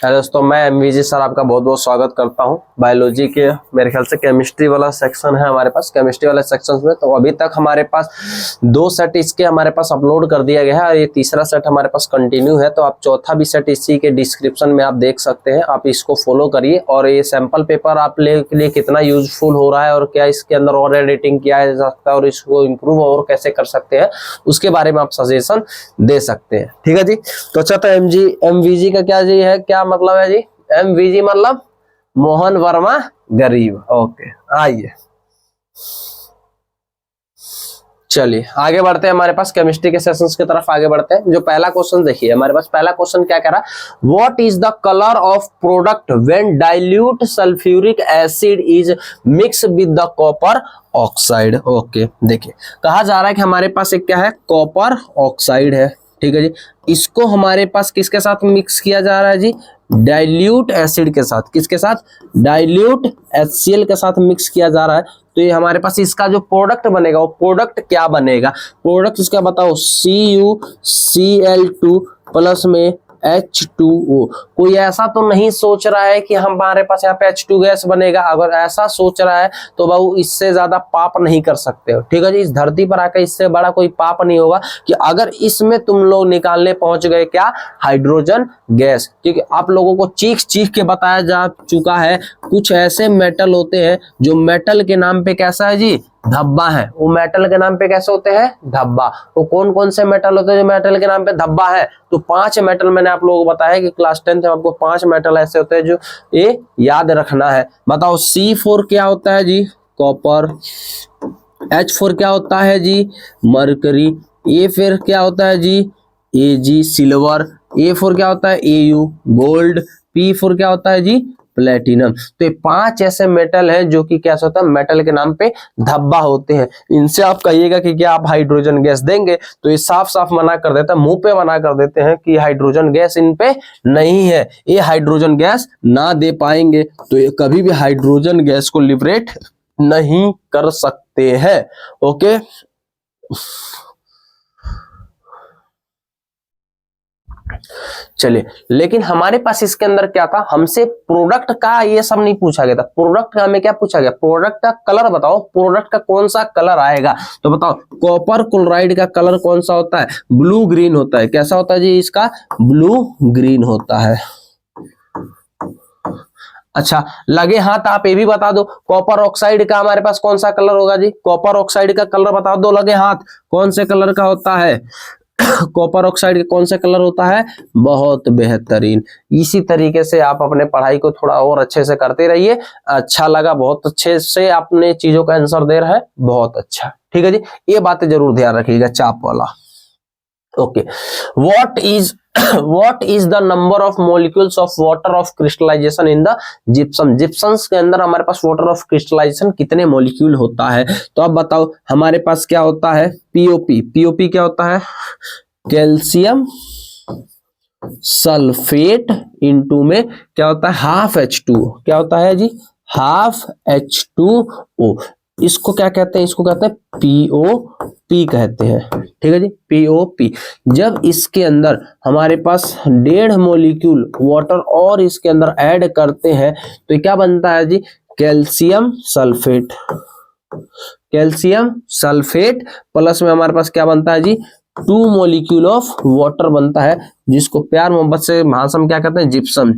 हेलो दोस्तों, मैं एमवीजी सर आपका बहुत बहुत स्वागत करता हूं। बायोलॉजी के मेरे ख्याल से केमिस्ट्री वाला सेक्शन है हमारे पास। केमिस्ट्री वाले सेक्शन में तो अभी तक हमारे पास 2 सेट इसके हमारे पास अपलोड कर दिया गया है और ये तीसरा सेट हमारे पास कंटिन्यू है। तो आप चौथा भी सेट इसी के डिस्क्रिप्शन में आप देख सकते हैं, आप इसको फॉलो करिए। और ये सैंपल पेपर आप के लिए कितना यूजफुल हो रहा है और क्या इसके अंदर और एडिटिंग किया जा सकता है और इसको इम्प्रूव और कैसे कर सकते हैं उसके बारे में आप सजेशन दे सकते हैं। ठीक है जी। तो अच्छा, तो एमवीजी का क्या जी है, क्या मतलब है जी? एमवीजी मतलब मोहन वर्मा गरीब। ओके, आइए चलिए आगे बढ़ते हैं। हमारे पास केमिस्ट्री के सेशंस की तरफ आगे बढ़ते हैं। जो पहला क्वेश्चन देखिए, हमारे पास पहला क्वेश्चन क्या कह रहा है, what is the colour of product when dilute sulphuric acid is mix with the copper oxide. Okay, देखिए कहा जा रहा है कि हमारे पास एक क्या है, कॉपर ऑक्साइड है। ठीक है जी, इसको हमारे पास किसके साथ मिक्स किया जा रहा है जी? डाइल्यूट एसिड के साथ। किसके साथ? डाइल्यूट HCl के साथ मिक्स किया जा रहा है। तो ये हमारे पास इसका जो प्रोडक्ट बनेगा वो प्रोडक्ट क्या बनेगा? प्रोडक्ट इसका बताओ, CuCl2 प्लस में H2O। कोई ऐसा तो नहीं सोच रहा है कि हमारे पास यहाँ पे H2 गैस बनेगा। अगर ऐसा सोच रहा है तो बाबू इससे ज्यादा पाप नहीं कर सकते हो। ठीक है जी, इस धरती पर आकर इससे बड़ा कोई पाप नहीं होगा कि अगर इसमें तुम लोग निकालने पहुंच गए क्या, हाइड्रोजन गैस। क्योंकि आप लोगों को चीख चीख के बताया जा चुका है, कुछ ऐसे मेटल होते हैं जो मेटल के नाम पे कैसा है जी, धब्बा है। वो मेटल के नाम पे कैसे होते हैं, धब्बा। तो कौन कौन से मेटल होते हैं जो मेटल के नाम पे धब्बा है? तो 5 मेटल मैंने आप लोगों को बताया कि क्लास 10th में आपको 5 मेटल ऐसे होते हैं जो ये याद रखना है। बताओ, C4 क्या होता है जी? कॉपर। H4 क्या होता है जी? मरकरी। A फिर क्या होता है जी? Ag silver. A4 क्या होता है? Au gold. P4 क्या होता है जी? प्लेटिनम। तो ये 5 ऐसे मेटल हैं जो कि क्या होता है, मेटल के नाम पे धब्बा होते हैं। इनसे आप कहिएगा कि क्या आप हाइड्रोजन गैस देंगे, तो ये साफ साफ मना कर देता है, मुंह पे मना कर देते हैं कि हाइड्रोजन गैस इन पे नहीं है, ये हाइड्रोजन गैस ना दे पाएंगे। तो ये कभी भी हाइड्रोजन गैस को लिबरेट नहीं कर सकते हैं। ओके, चलिए, लेकिन हमारे पास इसके अंदर क्या था, हमसे प्रोडक्ट का ये सब नहीं पूछा गया था। प्रोडक्ट का हमें क्या पूछा गया, प्रोडक्ट का कलर बताओ, प्रोडक्ट का कौन सा कलर आएगा। तो बताओ, कॉपर क्लोराइड का कलर कौन सा होता है? ब्लू ग्रीन होता है। कैसा होता है जी? इसका ब्लू ग्रीन होता है। अच्छा, लगे हाथ आप ये भी बता दो, कॉपर ऑक्साइड का हमारे पास कौन सा कलर होगा जी? कॉपर ऑक्साइड का कलर बता दो, लगे हाथ, कौन से कलर का होता है? कॉपर ऑक्साइड का कौन सा कलर होता है? बहुत बेहतरीन। इसी तरीके से आप अपने पढ़ाई को थोड़ा और अच्छे से करते रहिए। अच्छा लगा, बहुत अच्छे से आपने चीजों का आंसर दे रहा है, बहुत अच्छा। ठीक है जी, ये बातें जरूर ध्यान रखिएगा, चाप वाला। Okay, what is the number of molecules of water of crystallization in the gypsum? जिप्सम्स के अंदर हमारे पास वाटर ऑफ क्रिस्टलाइजेशन कितने मॉलिक्यूल होता है? तो अब बताओ, हमारे पास क्या होता है? पीओपी क्या होता है? कैल्शियम सल्फेट इनटू में क्या होता है? Half H2O। क्या होता है जी? Half H2O। इसको क्या कहते हैं? इसको कहते हैं POP कहते हैं। ठीक है जी, POP। जब इसके अंदर हमारे पास 1.5 मोलिक्यूल वाटर और इसके अंदर ऐड करते हैं तो क्या बनता है जी? Calcium sulphate. Calcium sulphate plus में हमारे पास क्या बनता है जी? 2 मोलिक्यूल ऑफ वाटर बनता है, जिसको प्यार मोहब्बत से भाषा में क्या कहते हैं? जिप्सम।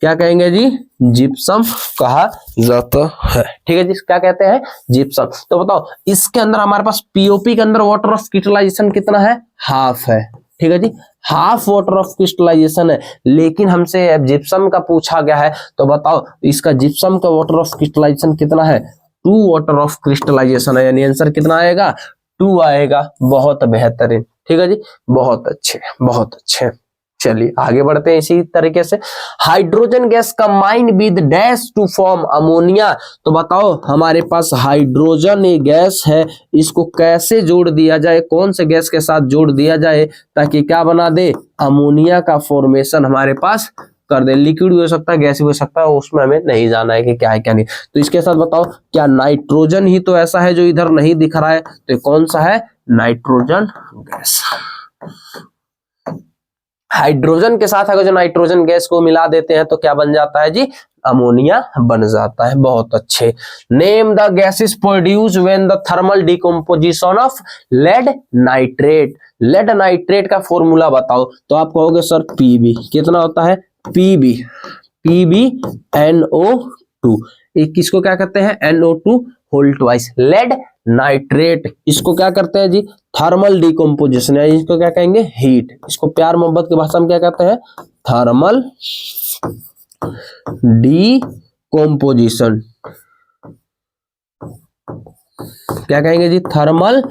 क्या कहेंगे जी? जिप्सम कहा जाता है। ठीक है जी, क्या कहते हैं? जिप्सम। तो बताओ, इसके अंदर हमारे पास पीओपी के अंदर वाटर ऑफ क्रिस्टलाइजेशन कितना है? हाफ है। ठीक है जी, हाफ वाटर ऑफ क्रिस्टलाइजेशन है। लेकिन हमसे जिप्सम का पूछा गया है, तो बताओ इसका जिप्सम का वाटर ऑफ क्रिस्टलाइजेशन कितना है? 2 वाटर ऑफ क्रिस्टलाइजेशन है, यानी आंसर कितना आएगा? 2 आएगा। बहुत बेहतरीन। ठीक है जी, बहुत अच्छे, बहुत अच्छे। चलिए आगे बढ़ते हैं इसी तरीके से। Hydrogen gas combine with dash to form ammonia. तो बताओ, हमारे पास हाइड्रोजन ये गैस है, इसको कैसे जोड़ दिया जाए, कौन से गैस के साथ जोड़ दिया जाए ताकि क्या बना दे? अमोनिया का फॉर्मेशन हमारे पास कर दे। लिक्विड भी हो सकता है, गैस भी हो सकता है, उसमें हमें नहीं जाना है कि क्या है क्या नहीं। तो इसके साथ बताओ, क्या नाइट्रोजन ही तो ऐसा है जो इधर नहीं दिख रहा है? तो कौन सा है? Nitrogen gas. हाइड्रोजन के साथ अगर जो नाइट्रोजन गैस को मिला देते हैं तो क्या बन जाता है जी, अमोनिया बन जाता है। बहुत अच्छे। Name the gases produce when the thermal decomposition of lead nitrate. Lead nitrate का फॉर्मूला बताओ, तो आप कहोगे सर पीबी। कितना होता है, पीबी, PbNO2। किसको क्या कहते हैं, NO2 whole twice. Lead nitrate इसको क्या करते हैं जी, थर्मल डिकम्पोजिशन, या इसको क्या कहेंगे, हीट। इसको प्यार मोहब्बत की भाषा में क्या कहते हैं, थर्मल डिकम्पोजिशन। क्या कहेंगे जी, थर्मल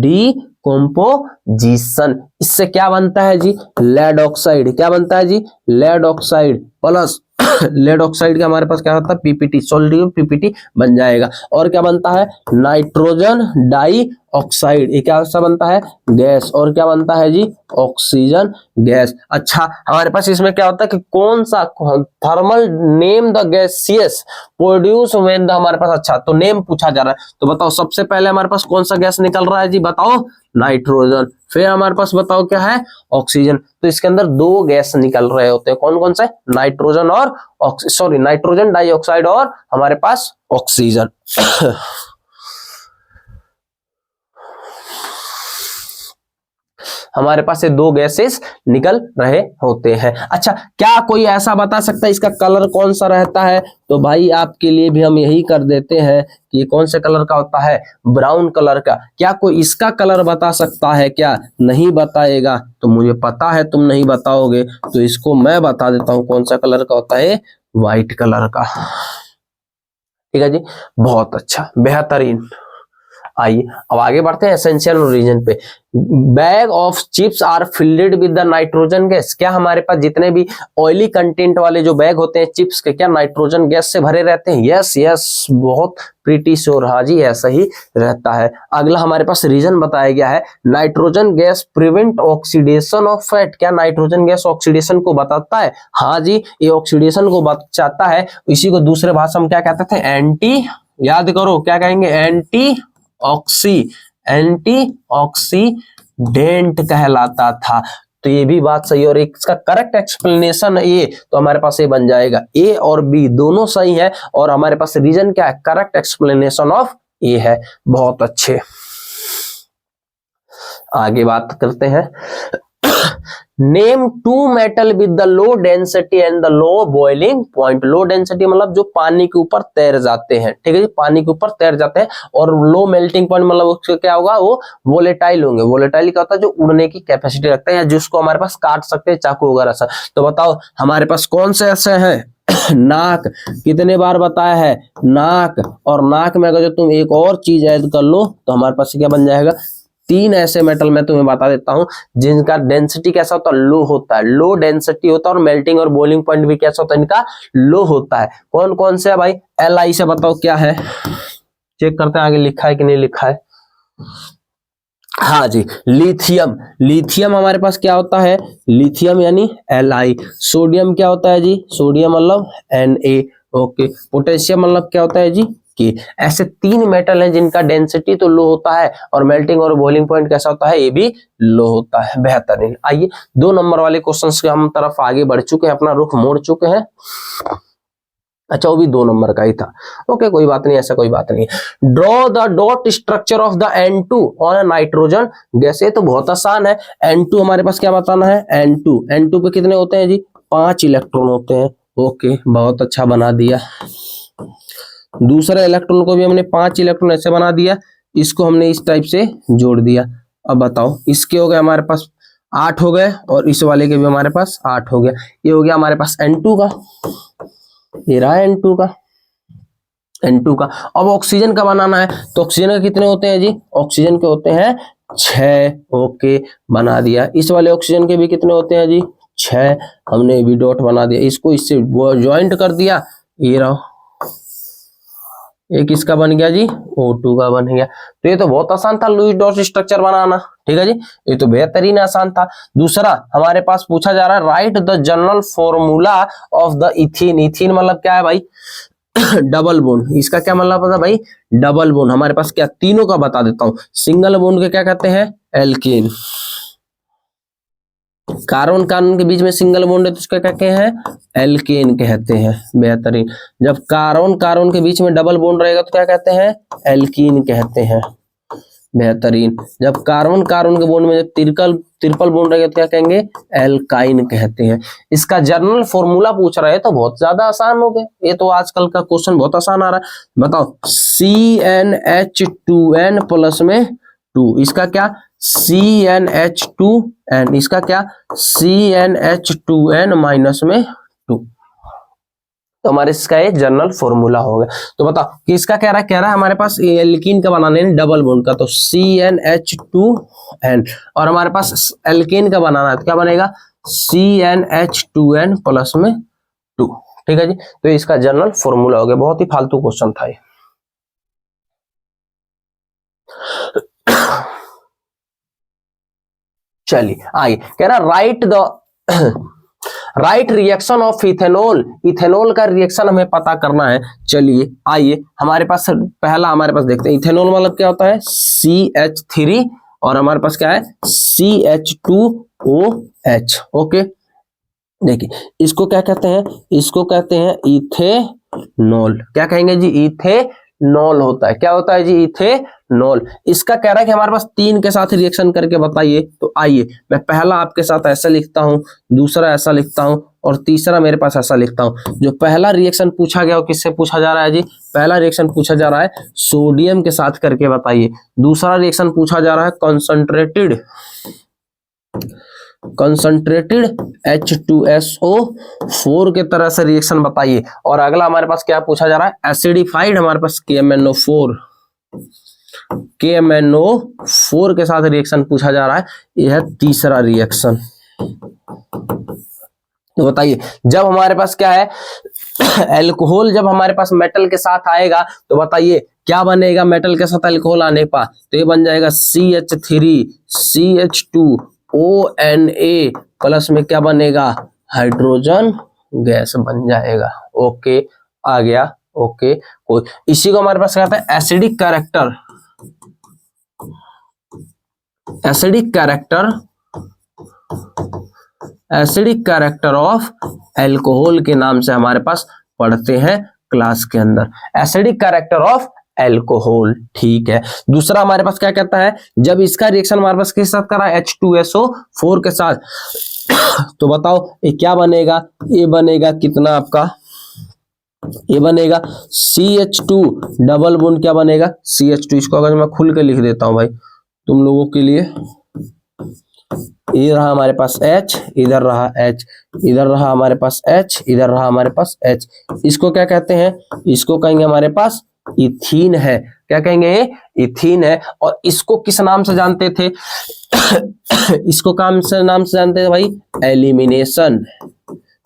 डिकम्पोजिशन। इससे क्या बनता है जी, लेड ऑक्साइड। क्या बनता है जी, lead oxide plus lead oxide का हमारे पास क्या होता है, PPT, सोडियम PPT बन जाएगा। और क्या बनता है, नाइट्रोजन डाई ऑक्साइड। ये क्या सा बनता है, गैस। और क्या बनता है जी, ऑक्सीजन गैस। अच्छा, हमारे पास इसमें क्या होता है कि कौन सा thermal, name the gaseous produce when the, हमारे पास, अच्छा तो नेम पूछा जा रहा है, तो बताओ सबसे पहले हमारे पास कौन सा गैस निकल रहा है जी, बताओ, नाइट्रोजन। फिर हमारे पास बताओ क्या है, ऑक्सीजन। तो इसके अंदर दो गैस निकल रहे होते हैं, कौन कौन से, नाइट्रोजन और नाइट्रोजन डाइऑक्साइड और हमारे पास ऑक्सीजन। हमारे पास ये दो गैसेस निकल रहे होते हैं। अच्छा, क्या कोई ऐसा बता सकता है इसका कलर कौन सा रहता है, तो भाई आपके लिए भी हम यही कर देते हैं कि कौन से कलर का होता है, ब्राउन कलर का। क्या कोई इसका कलर बता सकता है, क्या नहीं बताएगा, तो मुझे पता है तुम नहीं बताओगे, तो इसको मैं बता देता हूं कौन सा कलर का होता है, व्हाइट कलर का। ठीक है जी, बहुत अच्छा, बेहतरीन। आइए अब आगे बढ़ते हैं एसेंशियल रीजन पे। Bag of chips are filled with the nitrogen gas. क्या हमारे पास जितने भी ऑयली कंटेंट वाले जो बैग होते हैं चिप्स के, क्या नाइट्रोजन गैस से भरे रहते हैं? यस यस, बहुत प्रीटी श्योर, हाँ जी ऐसा ही रहता है। अगला हमारे पास रीजन बताया गया है, nitrogen gas prevent oxidation of fat. क्या नाइट्रोजन गैस ऑक्सीडेशन को बताता है? हाँ जी, ये ऑक्सीडेशन को बचाता है। इसी को दूसरे भाषा में क्या कहते थे, एंटी, याद करो क्या कहेंगे, एंटीऑक्सीडेंट कहलाता था। तो ये भी बात सही है, और इसका करेक्ट एक्सप्लेनेशन ए, तो हमारे पास ए बन जाएगा। ए और बी दोनों सही है, और हमारे पास रीजन क्या है, करेक्ट एक्सप्लेनेशन ऑफ ए है। बहुत अच्छे, आगे बात करते हैं। Name two metal with the low density and the low boiling point. Low density मतलब जो पानी के ऊपर तैर जाते हैं, ठीक है जी, पानी के ऊपर तैर जाते हैं। और लो मेल्टिंग पॉइंट मतलब उसका क्या होगा, वो वोलेटाइल होंगे। वोलेटाइल क्या होता है, जो उड़ने की कैपेसिटी रखते हैं, या जिसको हमारे पास काट सकते हैं चाकू वगैरह से। तो बताओ हमारे पास कौन से ऐसे हैं नाक, कितने बार बताया है, नाक। और नाक में अगर जो तुम एक और चीज ऐड कर लो तो हमारे पास क्या बन जाएगा, तीन ऐसे मेटल मैं तुम्हें बता देता हूं जिनका डेंसिटी कैसा होता है, लो होता है, लो डेंसिटी होता है, और मेल्टिंग और बॉइलिंग पॉइंट भी कैसा होता है, इनका लो होता है। कौन कौन से है भाई, Li से बताओ क्या है, चेक करते हैं आगे लिखा है कि नहीं लिखा है। हाँ जी, लिथियम। लिथियम हमारे पास क्या होता है, लिथियम यानी Li। सोडियम क्या होता है जी, सोडियम मतलब Na। ओके, पोटेशियम मतलब क्या होता है जी, कि ऐसे तीन मेटल हैं जिनका डेंसिटी तो लो होता है, और मेल्टिंग और बॉइलिंग पॉइंट कैसा होता है, ये भी लो होता है। बेहतरीन। आइए 2 नंबर वाले क्वेश्चंस के हम तरफ आगे बढ़ चुके हैं, अपना रुख मोड़ चुके हैं। अच्छा, वो भी 2 नंबर का ही था। ओके, कोई बात नहीं, ऐसा कोई बात नहीं। Draw the dot structure of the N2 on nitrogen gas. ये तो बहुत आसान है। N2 हमारे पास क्या बताना है, N2 पे कितने होते हैं जी, 5 इलेक्ट्रॉन होते हैं। ओके, बहुत अच्छा बना दिया। दूसरे इलेक्ट्रॉन को भी हमने 5 इलेक्ट्रॉन ऐसे बना दिया, इसको हमने इस टाइप से जोड़ दिया। अब बताओ, इसके हो गए हमारे पास 8 हो गए, और इस वाले के भी हमारे पास 8 हो गया। ये हो गया हमारे पास N2 का, ये रहा N2 का। अब ऑक्सीजन का बनाना है, तो ऑक्सीजन के कितने होते हैं जी, ऑक्सीजन के होते हैं 6। ओके, बना दिया। इस वाले ऑक्सीजन के भी कितने होते हैं जी, 6। हमने भी डॉट बना दिया, इसको इससे ज्वाइंट कर दिया, ये रहा। एक इसका बन गया जी, O2 का बन गया। तो ये तो बहुत आसान था लुईस डॉट स्ट्रक्चर बनाना, ठीक है जी, ये तो बेहतरीन आसान था। दूसरा हमारे पास पूछा जा रहा है, right the general formula of the ethene. Ethene मतलब क्या है भाई, डबल बोन। इसका क्या मतलब है भाई, डबल बोन। हमारे पास क्या, तीनों का बता देता हूं। सिंगल बोन के क्या कहते हैं, एल्कीन। कार्बन कार्बन के बीच में सिंगल बॉन्ड है तो उसका क्या कहते हैं, एल्केन कहते हैं। बेहतरीन। जब कार्बन कार्बन के बीच में डबल बॉन्ड रहेगा तो क्या कहते हैं, एल्कीन कहते हैं। बेहतरीन। जब कार्बन कार्बन के बॉन्ड में जब ट्रिपल बॉन्ड रहेगा तो क्या कहेंगे, एल्काइन कहते हैं। इसका जनरल फॉर्मूला पूछ रहे हैं तो बहुत ज्यादा आसान हो गया, ये तो आजकल का क्वेश्चन बहुत आसान आ रहा है। बताओ, CnH2n प्लस में 2, इसका क्या CnH2n, इसका क्या CnH2n माइनस में 2। तो हमारे इसका ये जनरल फॉर्मूला हो गया। तो बताओ कि इसका कह रहा है हमारे पास एल्कीन का बनाना है डबल बॉन्ड का, तो CnH2n, और हमारे पास एल्कीन का बनाना है तो क्या बनेगा, CnH2n प्लस में 2। ठीक है जी, तो इसका जनरल फॉर्मूला हो गया। बहुत ही फालतू क्वेश्चन था ये। चलिए आइए, कह रहा right the right reaction of ethanol, ethanol का रिएक्शन हमें पता करना है। चलिए आइए, हमारे पास पहला हमारे पास देखते हैं इथेनॉल मतलब क्या होता है, CH3 और हमारे पास क्या है CH2OH। ओके, देखिए इसको क्या कहते हैं, इसको कहते हैं इथेनॉल। क्या कहेंगे जी, इथेनॉल होता है। क्या होता है जी, इथेनॉल। इसका कह रहा है कि हमारे पास 3 के साथ रिएक्शन करके बताइए। तो आइए, मैं पहला आपके साथ ऐसा लिखता हूं, दूसरा ऐसा लिखता हूं और तीसरा मेरे पास ऐसा लिखता हूं। जो पहला रिएक्शन पूछा गया वो किससे पूछा जा रहा है जी, पहला रिएक्शन पूछा जा रहा है सोडियम के साथ करके बताइए। दूसरा रिएक्शन पूछा जा रहा है कंसंट्रेटेड H2SO4 के तरह से रिएक्शन बताइए। और अगला हमारे पास क्या पूछा जा रहा है, एसिडिफाइड, हमारे पास KMNO4 के साथ रिएक्शन पूछा जा रहा है। यह है तीसरा रिएक्शन। तो बताइए, जब हमारे पास क्या है एल्कोहल, जब हमारे पास मेटल के साथ आएगा तो बताइए क्या बनेगा, मेटल के साथ एल्कोहल आने पर तो ये बन जाएगा CH3CH2ONA प्लस में क्या बनेगा, हाइड्रोजन गैस बन जाएगा। ओके, आ गया। ओके, कोई इसी को हमारे पास कहता है acidic character, acidic character of alcohol के नाम से हमारे पास पढ़ते हैं क्लास के अंदर, एसिडिक कैरेक्टर ऑफ एल्कोहल। ठीक है, दूसरा हमारे पास क्या कहता है, जब इसका रिएक्शन हमारे पास किस साथ करा, H2SO4 के साथ, तो बताओ ये क्या बनेगा, ये बनेगा कितना आपका, ये बनेगा CH2 डबल बॉन्ड, क्या बनेगा CH2। इसको अगर मैं खुल के लिख देता हूं भाई तुम लोगों के लिए, इधर रहा हमारे पास H, इधर रहा H, इधर रहा हमारे पास H, इधर रहा हमारे पास H। इसको क्या कहते हैं, इसको कहेंगे हमारे पास इथीन है। क्या कहेंगे, इथीन है। और इसको किस नाम से जानते थे इसको नाम से जानते थे भाई, एलिमिनेशन।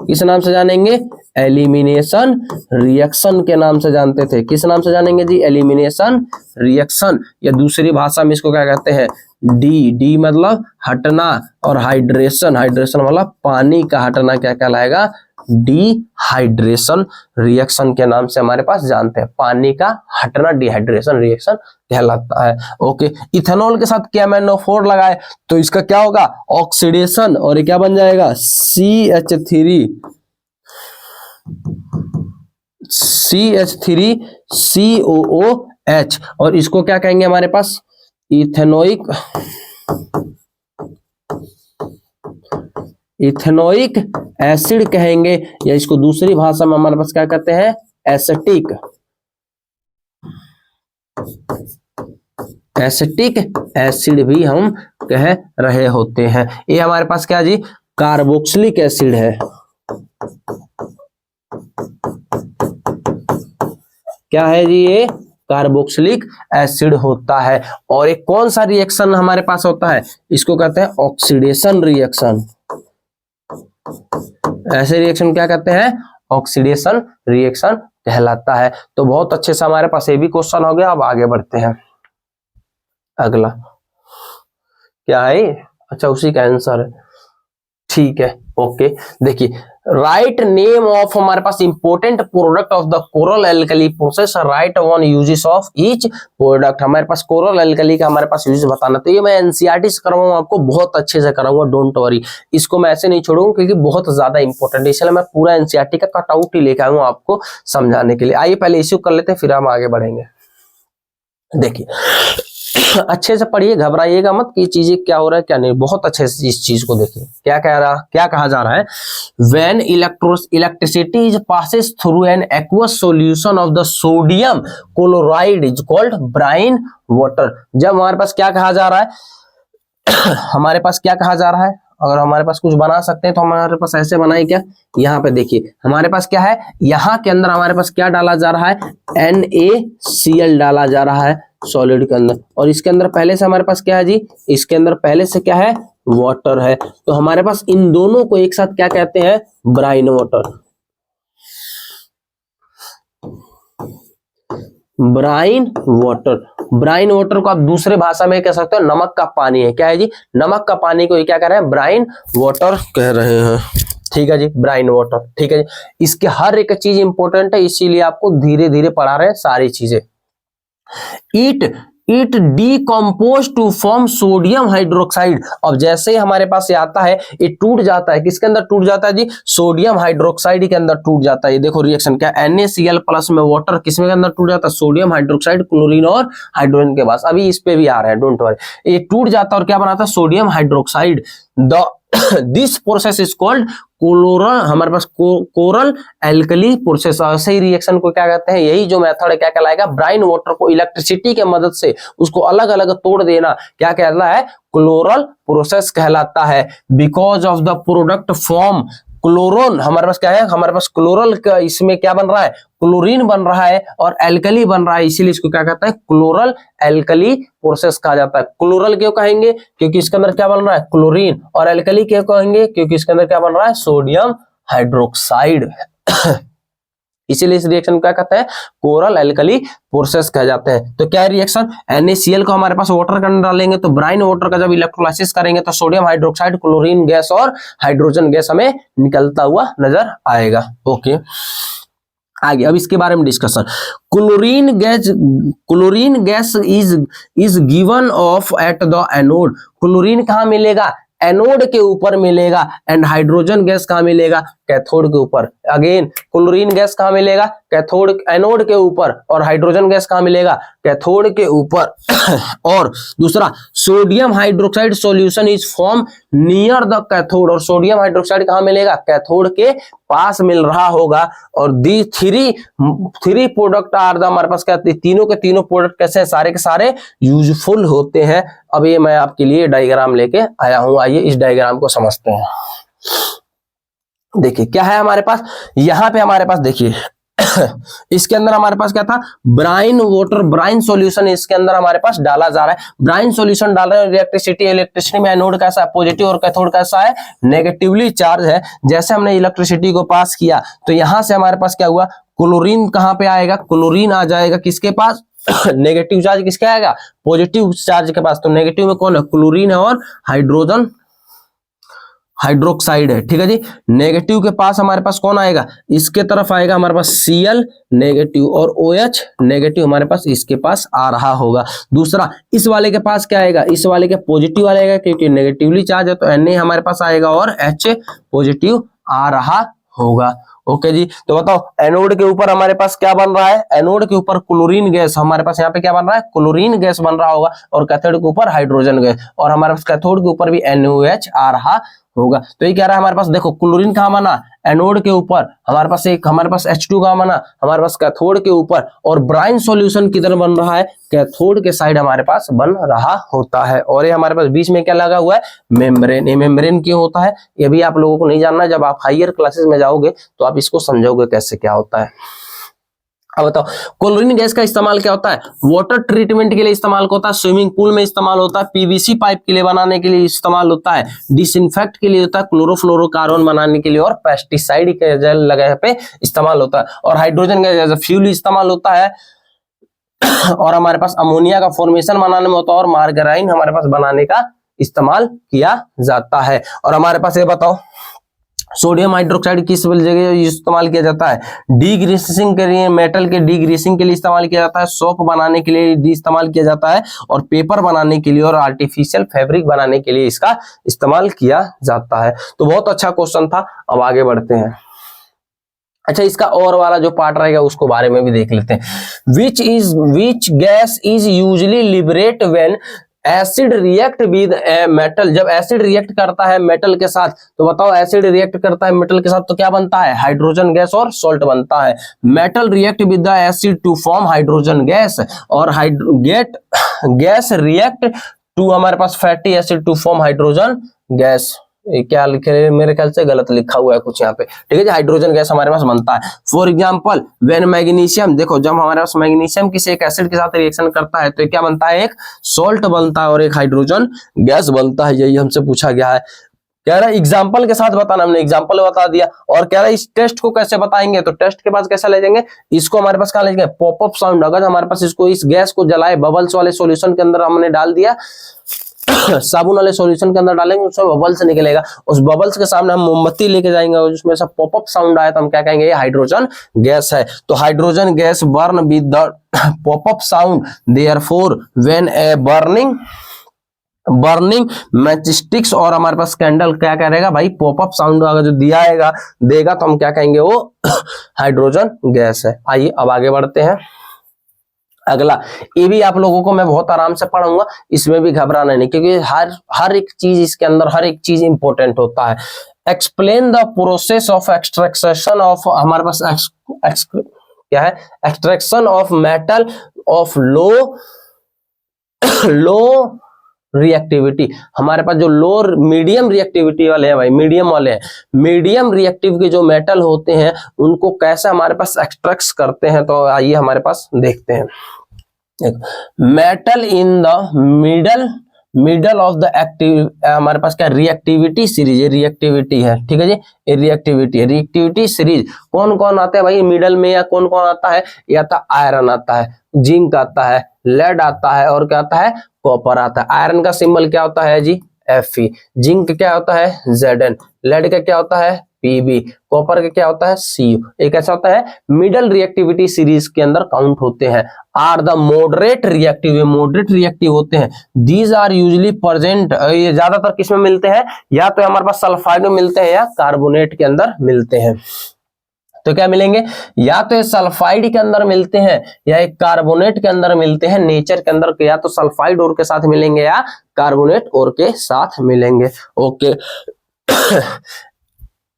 किस नाम से जानेंगे, एलिमिनेशन रिएक्शन के नाम से जानते थे। किस नाम से जानेंगे जी, एलिमिनेशन रिएक्शन। या दूसरी भाषा में इसको क्या कहते हैं, डी मतलब हटना, और हाइड्रेशन मतलब पानी का हटना क्या कहलाएगा, डिहाइड्रेशन रिएक्शन के नाम से हमारे पास जानते हैं। पानी का हटना डिहाइड्रेशन रिएक्शन कहलाता है। ओके, इथेनॉल के साथ KMNO4 लगाए तो इसका क्या होगा, ऑक्सीडेशन, और ये क्या बन जाएगा, CH3COOH। और इसको क्या कहेंगे हमारे पास, इथेनोइक एसिड कहेंगे, या इसको दूसरी भाषा में हमारे पास क्या कहते हैं, एसिटिक एसिड भी हम कह रहे होते हैं। ये हमारे पास क्या जी, कार्बोक्सिलिक एसिड है। क्या है जी, ये कार्बोक्सिलिक एसिड होता है। और एक कौन सा रिएक्शन हमारे पास होता है, इसको कहते हैं ऑक्सीडेशन रिएक्शन। ऐसे रिएक्शन क्या कहते हैं, ऑक्सीडेशन रिएक्शन कहलाता है। तो बहुत अच्छे से हमारे पास ये भी क्वेश्चन हो गया। अब आगे बढ़ते हैं, अगला क्या है, अच्छा उसी का आंसर है। ठीक है, ओके देखिए, राइट नेम ऑफ हमारे पास important product of the chlor alkali process, write one uses of each product. हमारे पास कोरल एल्कली का हमारे पास यूज बताना, तो ये मैं एनसीईआरटी से कराऊंगा, आपको बहुत अच्छे से कराऊंगा, डोंट वरी। इसको मैं ऐसे नहीं छोड़ूंगा क्योंकि बहुत ज्यादा इंपॉर्टेंट है, इसलिए मैं पूरा एनसीईआरटी का कटआउट ही लेके आऊंगा आपको समझाने के लिए। आइए पहले इश्यू कर लेते हैं, फिर हम आगे बढ़ेंगे। देखिए अच्छे से पढ़िए, घबराइएगा मत कि चीजें क्या हो रहा है क्या नहीं, बहुत अच्छे से इस चीज को देखिए। क्या कहा जा रहा है, when electricity is passes through an aqueous solution of the sodium chloride is called brine water. जब हमारे पास क्या कहा जा रहा है हमारे पास क्या कहा जा रहा है, अगर हमारे पास कुछ बना सकते हैं तो हमारे पास ऐसे बनाए क्या, यहाँ पे देखिए हमारे पास क्या है, यहाँ के अंदर हमारे पास क्या डाला जा रहा है, NaCl डाला जा रहा है सॉलिड के अंदर, और इसके अंदर पहले से हमारे पास क्या है जी, इसके अंदर पहले से क्या है, वाटर है। तो हमारे पास इन दोनों को एक साथ क्या कहते हैं, brine water. Brine water, brine water को आप दूसरे भाषा में कह सकते हो नमक का पानी है। क्या है जी, नमक का पानी को ये क्या कह रहे हैं, ब्राइन वाटर कह रहे हैं। ठीक है जी, ब्राइन वाटर। ठीक है जी, इसके हर एक चीज इंपॉर्टेंट है, इसीलिए आपको धीरे धीरे पढ़ा रहे हैं सारी चीजें। It decompose to form sodium hydroxide. अब जैसे ही हमारे पास ये आता है, ये टूट जाता है, किसके अंदर टूट जाता है जी, सोडियम हाइड्रोक्साइड के अंदर टूट जाता है। ये देखो रिएक्शन क्या, NaCl प्लस में वाटर किसमें के अंदर टूट जाता है, सोडियम हाइड्रोक्साइड, क्लोरीन और हाइड्रोजन के पास। अभी इस पे भी आ रहे हैं, डोंट वरी। ये टूट जाता है और क्या बनाता है, sodium hydroxide. This process is called chloral, हमारे पास कोरल एल्कली प्रोसेस। ऐसे ही रिएक्शन को क्या कहते हैं, यही जो मेथड है क्या कहलाएगा, ब्राइन वाटर को इलेक्ट्रिसिटी के मदद से उसको अलग अलग तोड़ देना क्या कहलाता है, क्लोरल प्रोसेस कहलाता है। Because of the product form chlorine, हमारे पास क्या है, हमारे पास क्लोरल का इसमें क्या बन रहा है, क्लोरीन बन रहा है और एल्कली बन रहा है, इसीलिए इसको क्या कहता है, क्लोरल एल्कली प्रोसेस कहा जाता है। क्लोरल क्यों कहेंगे, क्योंकि इसके अंदर क्या बन रहा है, क्लोरीन, और एल्कली क्यों कहेंगे, क्योंकि इसके अंदर क्या बन रहा है, सोडियम हाइड्रोक्साइड। इसीलिए इस रिएक्शन को क्या कहते हैं, कोरल एल्कली प्रोसेस कह जाते हैं। तो क्या रिएक्शन, NaCl को हमारे पास वाटर के अंदर डालेंगे तो ब्राइन वाटर का जब इलेक्ट्रोलाइसिस करेंगे तो सोडियम हाइड्रोक्साइड, क्लोरीन गैस और हाइड्रोजन गैस हमें निकलता हुआ नजर आएगा। ओके आगे, अब इसके बारे में discussion. Chlorine gas is given of at the anode. Chlorine कहाँ मिलेगा, एनोड के ऊपर मिलेगा, एंड हाइड्रोजन गैस कहाँ मिलेगा, कैथोड के ऊपर। अगेन क्लोरीन गैस कहाँ मिलेगा, कैथोड, एनोड के ऊपर, और हाइड्रोजन गैस कहाँ मिलेगा, कैथोड के ऊपर। और दूसरा, sodium hydroxide solution is form near the cathode, और सोडियम हाइड्रोक्साइड कहाँ मिलेगा, कैथोड के पास मिल रहा होगा। और दी थ्री प्रोडक्ट आर द, हमारे पास क्या, तीनों के तीनों प्रोडक्ट कैसे हैं, सारे के सारे यूजफुल होते हैं। अब ये मैं आपके लिए डायग्राम लेके आया हूं, आइए इस डायग्राम को समझते हैं। देखिए क्या है हमारे पास, यहाँ पे हमारे पास देखिए इसके अंदर हमारे पास क्या था, ब्राइन वाटर, ब्राइन सॉल्यूशन इसके अंदर हमारे पास डाला जा रहा है। ब्राइन सॉल्यूशन डाल रहे हैं, इलेक्ट्रिसिटी में एनोड कैसा है, पॉजिटिव, और कैथोड कैसा है, नेगेटिवली चार्ज है। जैसे हमने इलेक्ट्रिसिटी को पास किया तो यहां से हमारे पास क्या हुआ, क्लोरीन कहां पे आएगा, क्लोरीन आ जाएगा किसके पास नेगेटिव चार्ज किसके आएगा, पॉजिटिव चार्ज के पास। तो नेगेटिव में कौन है, क्लोरीन है, और हाइड्रोजन हाइड्रोक्साइड है। ठीक है जी, नेगेटिव के पास हमारे पास कौन आएगा, इसके तरफ आएगा हमारे पास Cl नेगेटिव, और OH नेगेटिव हमारे पास इसके पास आ रहा होगा। दूसरा, इस वाले के पास क्या आएगा, इस वाले के पॉजिटिव वाले आएगा, क्योंकि नेगेटिवली चार्ज है तो Na हमारे पास आएगा, और H पॉजिटिव आ रहा होगा। ओके जी, तो बताओ एनोड के ऊपर हमारे पास क्या बन रहा है, एनोड के ऊपर क्लोरीन गैस, हमारे पास यहाँ पे क्या बन रहा है, क्लोरीन गैस बन रहा होगा, और कैथोड के ऊपर हाइड्रोजन गैस, और हमारे पास कैथोड के ऊपर भी NaOH आ रहा होगा। तो ये कह रहा है हमारे पास, देखो क्लोरीन कहाँ बना, एनोड के ऊपर, हमारे पास H2 कहाँ बना, हमारे पास कैथोड के ऊपर, और ब्राइन सॉल्यूशन किधर बन रहा है, कैथोड के साइड हमारे पास बन रहा होता है। और ये हमारे पास बीच में क्या लगा हुआ है, मेम्ब्रेन। ये मेम्ब्रेन क्यों होता है, ये भी आप लोगों को नहीं जानना, जब आप हायर क्लासेस में जाओगे तो आप इसको समझोगे कैसे क्या होता है। अब बताओ क्लोरीन गैस का इस्तेमाल क्या होता है, वाटर ट्रीटमेंट के लिए इस्तेमाल होता है, स्विमिंग पूल में इस्तेमाल होता है, PVC पाइप के लिए बनाने के लिए इस्तेमाल होता है, डिसइंफेक्ट के लिए होता है, क्लोरोफ्लोरोकार्बन बनाने के लिए, और पेस्टिसाइड के जेल लगाने पे इस्तेमाल होता है, और hydrogen gas as a fuel इस्तेमाल होता है, और हमारे पास अमोनिया का फॉर्मेशन बनाने में होता है, और मार्गाराइन हमारे पास बनाने का इस्तेमाल किया जाता है। और हमारे पास ये बताओ सोडियम हाइड्रोक्साइड किस जगह इस्तेमाल किया जाता है? डीग्रीसिंग के लिए, मेटल के डीग्रीसिंग के लिए इस्तेमाल किया जाता है, सोप बनाने के लिए इस्तेमाल किया जाता है, और पेपर बनाने के लिए और आर्टिफिशियल फैब्रिक बनाने के लिए इसका इस्तेमाल किया जाता है। तो बहुत अच्छा क्वेश्चन था। अब आगे बढ़ते हैं। अच्छा, इसका और वाला जो पार्ट रहेगा उसको बारे में भी देख लेते हैं। Which gas is usually liberate when acid react with a metal. जब एसिड रिएक्ट करता है मेटल के साथ, तो बताओ एसिड रिएक्ट करता है मेटल के साथ तो क्या बनता है? हाइड्रोजन गैस और सॉल्ट बनता है। Metal react with the acid to form hydrogen gas, और गैस रिएक्ट टू हमारे पास fatty acid to form hydrogen gas. क्या लिखे, मेरे ख्याल से गलत लिखा हुआ है कुछ यहाँ पे, ठीक है जी। हाइड्रोजन गैस हमारे पास बनता है। फॉर एग्जांपल व्हेन मैग्नीशियम, देखो जब हमारे पास मैग्नीशियम किसी एक एसिड के साथ रिएक्शन करता है तो क्या बनता है? एक सॉल्ट बनता है और एक हाइड्रोजन गैस बनता है। यही हमसे पूछा गया है। कह रहा है एग्जाम्पल के साथ बताना, हमने एग्जाम्पल बता दिया। और कह रहा है इस टेस्ट को कैसे बताएंगे, तो टेस्ट के पास कैसे ले जाएंगे इसको? हमारे पास कहाँ ले जाएंगे? Popup sound. अगर हमारे पास इसको, इस गैस को जलाए, बबल्स वाले सॉल्यूशन के अंदर हमने डाल दिया, साबुन वाले सॉल्यूशन के अंदर डालेंगे, उसमें बबल्स निकलेगा। उस बबल्स के सामने हम मोमबत्ती लेके जाएंगे और उसमें से पॉपअप साउंड आया तो हम क्या कहेंगे? ये हाइड्रोजन गैस है। तो hydrogen gas burn with the pop up sound, therefore when a burning matchsticks और हमारे पास कैंडल क्या करेगा भाई? पॉपअप साउंड अगर जो देगा तो हम क्या कहेंगे? वो हाइड्रोजन गैस है। आइए अब आगे बढ़ते हैं। अगला, ये भी आप लोगों को मैं बहुत आराम से पढ़ाऊंगा, इसमें भी घबराना नहीं, क्योंकि हर एक चीज इसके अंदर, हर एक चीज इंपॉर्टेंट होता है। Explain the process of extraction of, हमारे पास क्या है? Extraction of metal of low reactivity. हमारे पास जो मीडियम रिएक्टिविटी वाले हैं भाई, मीडियम रिएक्टिव के जो मेटल होते हैं उनको कैसे हमारे पास एक्सट्रैक्ट करते हैं, तो आइए हमारे पास देखते हैं। Metal in the middle of the active, हमारे पास क्या? रिएक्टिविटी सीरीज, ये रिएक्टिविटी है, ठीक है जी। ये रिएक्टिविटी सीरीज कौन कौन आता है भाई मिडल में? या कौन कौन आता है? या तो आयरन आता है, जिंक आता है, लेड आता है, और क्या आता है? कॉपर आता है। आयरन का सिंबल क्या होता है जी? Fe। जिंक क्या होता है? Zn। लेड का क्या होता है? Pb। कॉपर का क्या होता है? Cu। एक ऐसा होता है मिडल रिएक्टिविटी सीरीज के अंदर काउंट होते हैं। आर द मॉडरेट रिएक्टिव होते हैं। दीज आर यूजली प्रेजेंट, ये ज्यादातर किसमें मिलते हैं? या तो हमारे पास सल्फाइड में मिलते हैं या कार्बोनेट के अंदर मिलते हैं। तो क्या मिलेंगे? या तो सल्फाइड के अंदर मिलते हैं या एक कार्बोनेट के अंदर मिलते हैं। नेचर के अंदर या तो सल्फाइड और के साथ मिलेंगे या कार्बोनेट और के साथ मिलेंगे। Okay.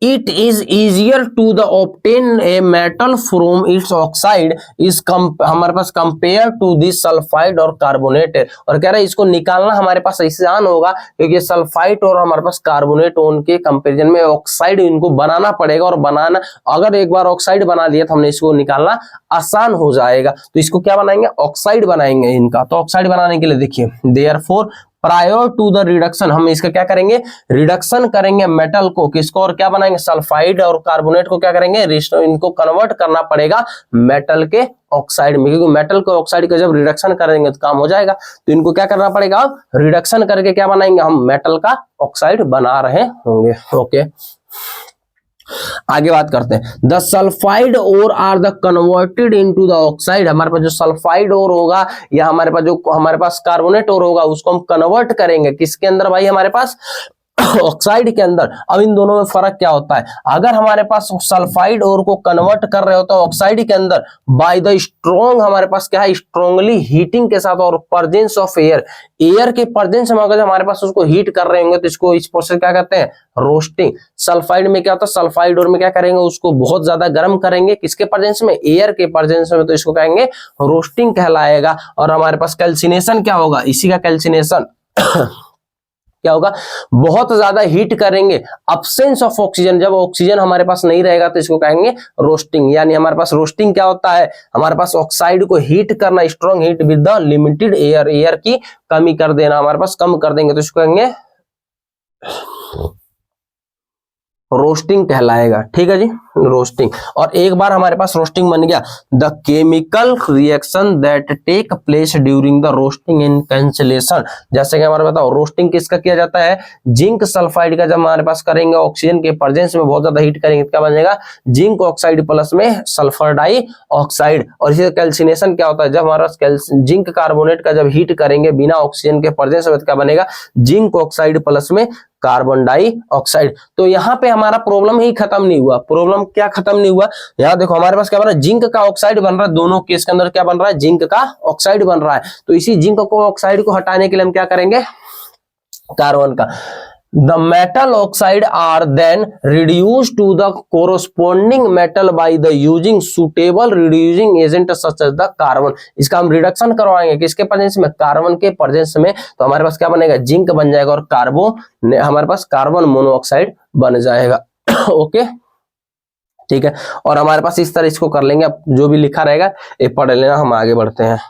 It is easier to the obtain a metal from its oxide is हमारे पास compare to this sulfide और कार्बोनेट है। और कह रहा है इसको निकालना हमारे पास आसान होगा, क्योंकि सल्फाइड और हमारे पास कार्बोनेट उनके कंपैरिजन में ऑक्साइड इनको बनाना पड़ेगा, और बनाना, अगर एक बार ऑक्साइड बना दिया तो हमने इसको निकालना आसान हो जाएगा। तो इसको क्या बनाएंगे? ऑक्साइड बनाएंगे इनका। तो ऑक्साइड बनाने के लिए देखिए, therefore prior to the reduction, हम इसका क्या करेंगे? रिडक्शन करेंगे मेटल को, किसको? और क्या बनाएंगे? सल्फाइड और कार्बोनेट को क्या करेंगे? इनको कन्वर्ट करना पड़ेगा मेटल के ऑक्साइड में, क्योंकि मेटल को ऑक्साइड का जब रिडक्शन करेंगे तो काम हो जाएगा। तो इनको क्या करना पड़ेगा? रिडक्शन करके क्या बनाएंगे? हम मेटल का ऑक्साइड बना रहे होंगे। ओके, आगे बात करते हैं। The sulphide ore are the converted into the oxide. हमारे पास जो सल्फाइड ओर होगा या हमारे पास कार्बोनेट ओर होगा, उसको हम कन्वर्ट करेंगे किसके अंदर भाई? हमारे पास ऑक्साइड के अंदर। अब इन दोनों में फर्क क्या होता है? अगर हमारे पास सल्फाइड ओर को कन्वर्ट कर रहे होते हैं ऑक्साइड के अंदर बाय द स्ट्रॉन्ग, हमारे पास क्या है? स्ट्रॉन्गली हीटिंग के साथ और प्रेजेंस ऑफ एयर के प्रेजेंस में अगर हमारे पास उसको हीट कर रहे होंगे तो इसको, इस प्रोसेस क्या कहते हैं? रोस्टिंग। सल्फाइड में क्या होता है? सल्फाइड ओर में क्या करेंगे? उसको बहुत ज्यादा गर्म करेंगे, किसके प्रेजेंस में? एयर के प्रेजेंस में, तो इसको कहेंगे रोस्टिंग कहलाएगा। और हमारे पास कैल्सिनेशन क्या होगा? इसी का कैल्सिनेशन क्या होगा? बहुत ज्यादा हीट करेंगे, अब्सेंस ऑफ ऑक्सीजन, जब ऑक्सीजन हमारे पास नहीं रहेगा तो इसको कहेंगे रोस्टिंग। यानी हमारे पास रोस्टिंग क्या होता है? हमारे पास ऑक्साइड को हीट करना, strong heat with the limited air की कमी कर देना, हमारे पास कम कर देंगे तो इसको कहेंगे रोस्टिंग कहलाएगा। ठीक है जी। रोस्टिंग। और एक बार हमारे पास रोस्टिंग बन गया, the chemical reaction that take place during the roasting in calcination. जैसे कि हमारे बताओ रोस्टिंग किसका किया जाता है, जिंक सल्फाइड का। जब हमारे पास करेंगे ऑक्सीजन के प्रेजेंस में बहुत ज्यादा हीट करेंगे, क्या बनेगा, जिंक ऑक्साइड प्लस में सल्फर डाई ऑक्साइड। और इसी कैल्सिनेशन क्या होता है, जब हमारा जिंक कार्बोनेट का जब हीट करेंगे बिना ऑक्सीजन के प्रेजेंस में, क्या बनेगा, जिंक ऑक्साइड प्लस में कार्बन डाई ऑक्साइड। तो यहाँ पे हमारा प्रॉब्लम ही खत्म नहीं हुआ। प्रॉब्लम क्या खत्म नहीं हुआ, यहाँ देखो हमारे पास क्या बन रहा है, जिंक का ऑक्साइड बन रहा है। दोनों केस के अंदर क्या बन रहा है, जिंक का ऑक्साइड बन रहा है। तो इसी जिंक को ऑक्साइड को हटाने के लिए हम क्या करेंगे, कार्बन का the metal oxide are then reduced to the corresponding metal by the using suitable reducing agent such as the carbon। इसका हम रिडक्शन करवाएंगे किसके प्रेजेंस में, कार्बन के प्रेजेंस में। तो हमारे पास क्या बनेगा, जिंक बन जाएगा और हमारे पास कार्बन मोनोऑक्साइड बन जाएगा। ओके ठीक है, और हमारे पास इस तरह इसको कर लेंगे। अब जो भी लिखा रहेगा ये पढ़ लेना, हम आगे बढ़ते हैं।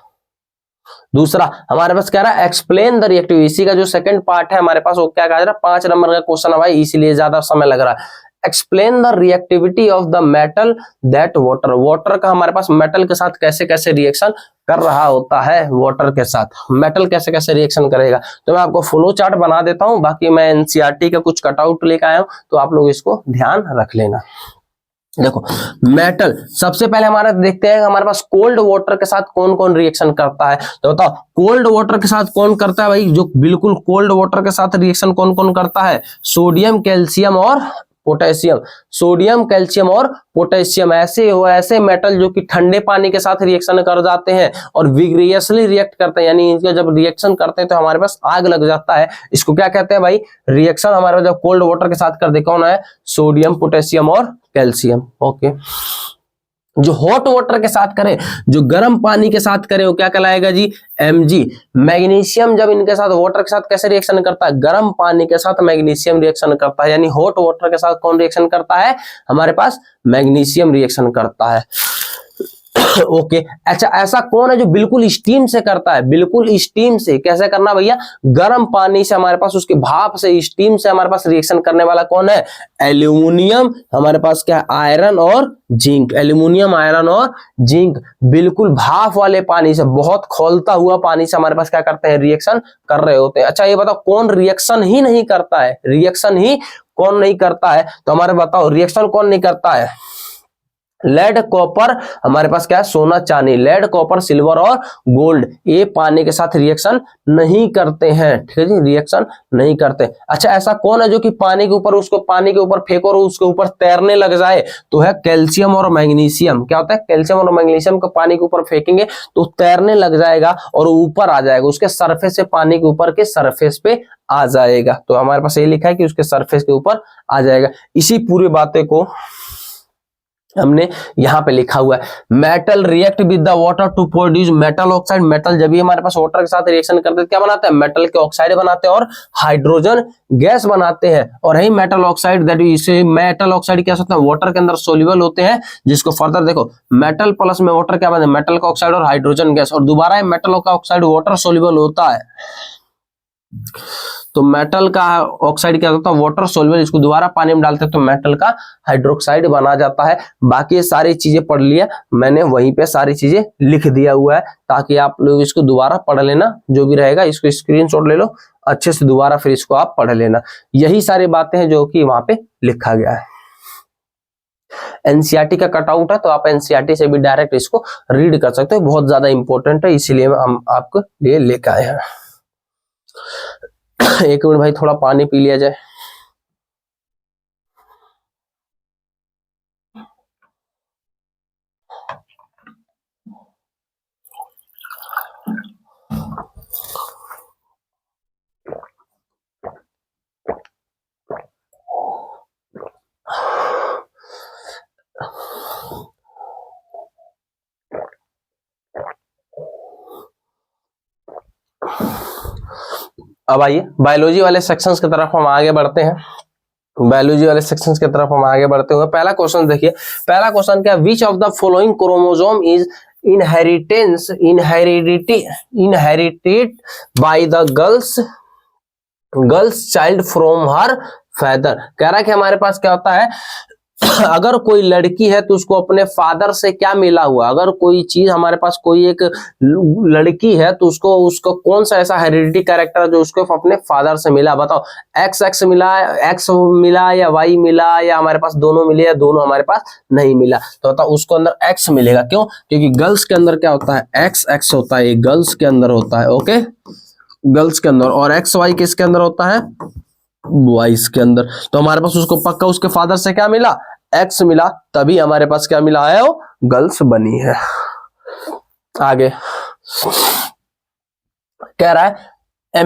दूसरा हमारे पास क्या रहा है, एक्सप्लेन द रिएक्टिविटी। इसी का जो सेकंड पार्ट है हमारे पास वो क्या कहा जा रहा है, 5 नंबर का क्वेश्चन है भाई, इसीलिए ज्यादा समय लग रहा है। Explain the reactivity of the metal that water. Water का हमारे पास मेटल के साथ कैसे कैसे रिएक्शन कर रहा होता है, वाटर के साथ मेटल कैसे कैसे रिएक्शन करेगा। तो मैं आपको फ्लो चार्ट बना देता हूं, बाकी मैं एनसीईआरटी का कुछ कटआउट लेकर आया हूं, तो आप लोग इसको ध्यान रख लेना। देखो मेटल सबसे पहले हमारा देखते हैं हमारे पास कोल्ड वाटर के साथ कौन कौन रिएक्शन करता है। तो बताओ कोल्ड वाटर के साथ कौन करता है भाई, जो बिल्कुल कोल्ड वाटर के साथ रिएक्शन कौन कौन करता है, सोडियम कैल्शियम और पोटेशियम। सोडियम कैल्शियम और पोटेशियम ऐसे मेटल जो कि ठंडे पानी के साथ रिएक्शन कर जाते हैं और विग्रियसली रिएक्ट करते हैं, यानी इनका जब रिएक्शन करते हैं तो हमारे पास आग लग जाता है। इसको क्या कहते हैं भाई, रिएक्शन हमारे पास जब कोल्ड वाटर के साथ कर दे, कौन है, सोडियम पोटेशियम और कैल्शियम। ओके, जो हॉट वाटर के साथ करे, जो गर्म पानी के साथ करे, वो क्या कहलाएगा जी, Mg। मैग्नीशियम जब इनके साथ वाटर के साथ कैसे रिएक्शन करता है, गर्म पानी के साथ मैग्नीशियम रिएक्शन करता है, यानी हॉट वाटर के साथ कौन रिएक्शन करता है, हमारे पास मैग्नीशियम रिएक्शन करता है। ओके अच्छा, ऐसा कौन है जो बिल्कुल स्टीम से करता है, बिल्कुल स्टीम से कैसे करना भैया, गर्म पानी से हमारे पास उसके भाप से स्टीम से हमारे पास रिएक्शन करने वाला कौन है, एल्यूमिनियम, हमारे पास क्या है, आयरन और जिंक। एल्यूमिनियम, आयरन और जिंक बिल्कुल भाप वाले पानी से, बहुत खौलता हुआ पानी से हमारे पास क्या करते हैं, रिएक्शन कर रहे होते हैं। अच्छा ये बताओ कौन रिएक्शन ही नहीं करता है, रिएक्शन ही कौन नहीं करता है, तो हमारे बताओ रिएक्शन कौन नहीं करता है, लेड कॉपर, हमारे पास क्या है, सोना चांदी, लेड कॉपर सिल्वर और गोल्ड, ये पानी के साथ रिएक्शन नहीं करते हैं। ठीक है जी, रिएक्शन नहीं करते। अच्छा ऐसा कौन है जो कि पानी के ऊपर, उसको पानी के ऊपर फेंको और उसके ऊपर तैरने लग जाए, तो है कैल्शियम और मैग्नीशियम। क्या होता है, कैल्शियम और मैग्नीशियम को पानी के ऊपर फेंकेंगे तो तैरने लग जाएगा और ऊपर आ जाएगा, उसके सरफेस से पानी के ऊपर के सरफेस पे आ जाएगा। तो हमारे पास ये लिखा है कि उसके सरफेस के ऊपर आ जाएगा। इसी पूरी बातें को हमने यहाँ पे लिखा हुआ है, metal react with the water to produce metal oxide. Metal जब भी हमारे पास वाटर के साथ रिएक्शन करते हैं क्या बनाते हैं, मेटल के ऑक्साइड बनाते हैं और हाइड्रोजन गैस बनाते हैं। और यही मेटल ऑक्साइड दैट इसे मेटल ऑक्साइड क्या होता है, वाटर के अंदर सोल्यूबल होते हैं, जिसको फर्दर देखो मेटल प्लस में वाटर क्या बनता है, मेटल का ऑक्साइड और हाइड्रोजन गैस, और दोबारा मेटल का ऑक्साइड वाटर सोल्यूबल होता है। तो मेटल का ऑक्साइड क्या होता है, वाटर सोल्यूबल, इसको दोबारा पानी में डालते हैं तो मेटल का हाइड्रोक्साइड बना जाता है। बाकी ये सारी चीजें पढ़ लिया मैंने, वहीं पे सारी चीजें लिख दिया हुआ है, ताकि आप लोग इसको दोबारा पढ़ लेना, जो भी रहेगा इसको स्क्रीनशॉट ले लो अच्छे से, दोबारा फिर इसको आप पढ़ लेना। यही सारी बातें हैं जो कि वहां पे लिखा गया है। एनसीईआरटी का कटआउट है, तो आप एनसीईआरटी से भी डायरेक्ट इसको रीड कर सकते हो, बहुत ज्यादा इंपॉर्टेंट है, इसीलिए हम आपको लिए लेकर आए हैं। एक मिनट भाई, थोड़ा पानी पी लिया जाए। अब आइए बायोलॉजी वाले सेक्शंस की तरफ हम आगे बढ़ते हैं। बायोलॉजी वाले सेक्शंस की तरफ हम आगे बढ़ते हुए पहला क्वेश्चन देखिए। पहला क्वेश्चन क्या, which of the following chromosome is inherited by the girls child from her father. कह रहा है कि हमारे पास क्या होता है, अगर कोई लड़की है तो उसको अपने फादर से क्या मिला हुआ, अगर कोई चीज हमारे पास कोई एक लड़की है तो उसको कौन सा ऐसा हेरिडिटी कैरेक्टर जो उसको अपने फादर से मिला, बताओ। एक्स मिला, एक्स मिला या वाई मिला या हमारे पास दोनों मिले या दोनों हमारे पास नहीं मिला, तो बताओ उसको अंदर एक्स मिलेगा। क्यों? क्योंकि गर्ल्स के अंदर क्या होता है, एक्स होता है, ये गर्ल्स के अंदर होता है। ओके, गर्ल्स के अंदर, और एक्स वाई किसके अंदर होता है, बॉयज के अंदर। तो हमारे पास उसको पक्का उसके फादर से क्या मिला, एक्स मिला, तभी हमारे पास क्या मिला है, वो गर्ल्स बनी है। आगे कह रहा है a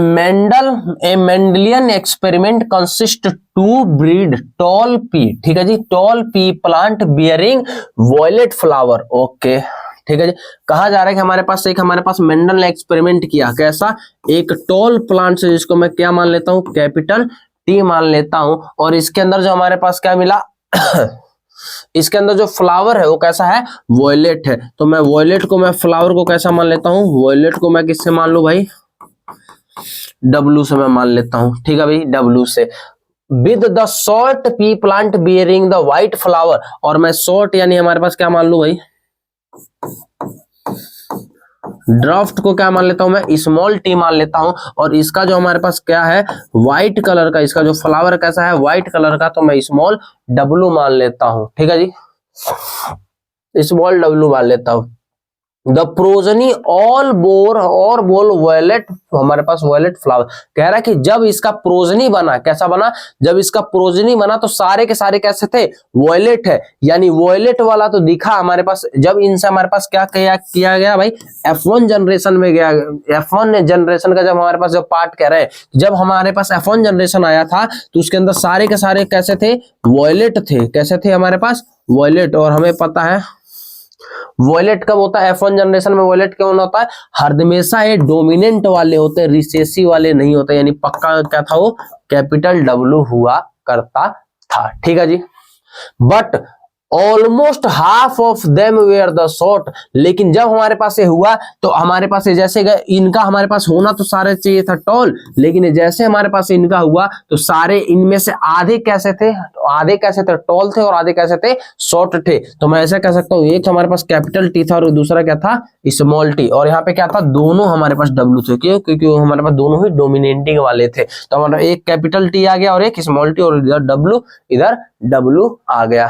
Mendelian experiment consist to breed tall pea, ठीक है जी, tall pea plant bearing violet flower. Okay, ठीक है जी। कहा जा रहा है कि हमारे पास मेंडल ने एक्सपेरिमेंट किया, कैसा, एक टॉल प्लांट से, जिसको मैं क्या मान लेता हूं, कैपिटल टी मान लेता हूं, और इसके अंदर जो हमारे पास क्या मिला इसके अंदर जो फ्लावर है वो कैसा है, वॉयलेट है। तो मैं वॉयलेट को, मैं फ्लावर को कैसा मान लेता हूं, वॉयलेट को मैं किससे मान लू भाई, डब्लू से मैं मान लेता हूं, ठीक है भाई, डब्लू से। With the short P plant bearing the white flower, और मैं शॉर्ट यानी हमारे पास क्या मान लू भाई, ड्राफ्ट को क्या मान लेता हूं मैं, स्मॉल टी मान लेता हूं, और इसका जो हमारे पास क्या है, व्हाइट कलर का, इसका जो फ्लावर कैसा है, व्हाइट कलर का, तो मैं स्मॉल डब्लू मान लेता हूं, ठीक है जी, स्मॉल डब्लू मान लेता हूं। द प्रोजनी ऑल बोर और बोल वॉयलेट, हमारे पास वॉयलेट फ्लावर। कह रहा है कि जब इसका प्रोजनी बना, कैसा बना, जब इसका प्रोजनी बना तो सारे के सारे कैसे थे, वॉयलेट है, यानी वॉयलेट वाला तो दिखा हमारे पास। जब इनसे हमारे पास क्या किया गया भाई, F1 जनरेशन में गया, F1 जनरेशन का जब हमारे पास जो पार्ट कह रहे हैं, जब हमारे पास F1 जनरेशन आया था तो उसके अंदर सारे के सारे कैसे थे, वॉयलेट थे, कैसे थे हमारे पास, वॉयलेट। और हमें पता है वॉयलेट कब होता है, F1 जनरेशन में वॉयलेट क्यों होता है, हर हमेशा ये डोमिनेंट वाले होते हैं, रिसेसिव वाले नहीं होते, यानी पक्का क्या था वो, कैपिटल डब्ल्यू हुआ करता था, ठीक है जी। But almost half of them were the short, लेकिन जब हमारे पास ये हुआ तो हमारे पास जैसे इनका हमारे पास होना तो सारे चाहिए था टॉल, लेकिन जैसे हमारे पास इनका हुआ तो सारे इनमें से आधे कैसे थे, आधे कैसे थे, टॉल थे, और आधे कैसे थे, शॉर्ट थे। तो मैं ऐसा कह सकता हूँ, एक हमारे पास कैपिटल टी था और दूसरा क्या था, स्मॉल टी, और यहाँ पे क्या था, दोनों हमारे पास डब्ल्यू थे। क्यों? क्योंकि हमारे पास दोनों ही डोमिनेटिंग वाले थे। तो हमारा एक कैपिटल टी आ गया और एक स्मॉल टी, और इधर डब्ल्यू आ गया।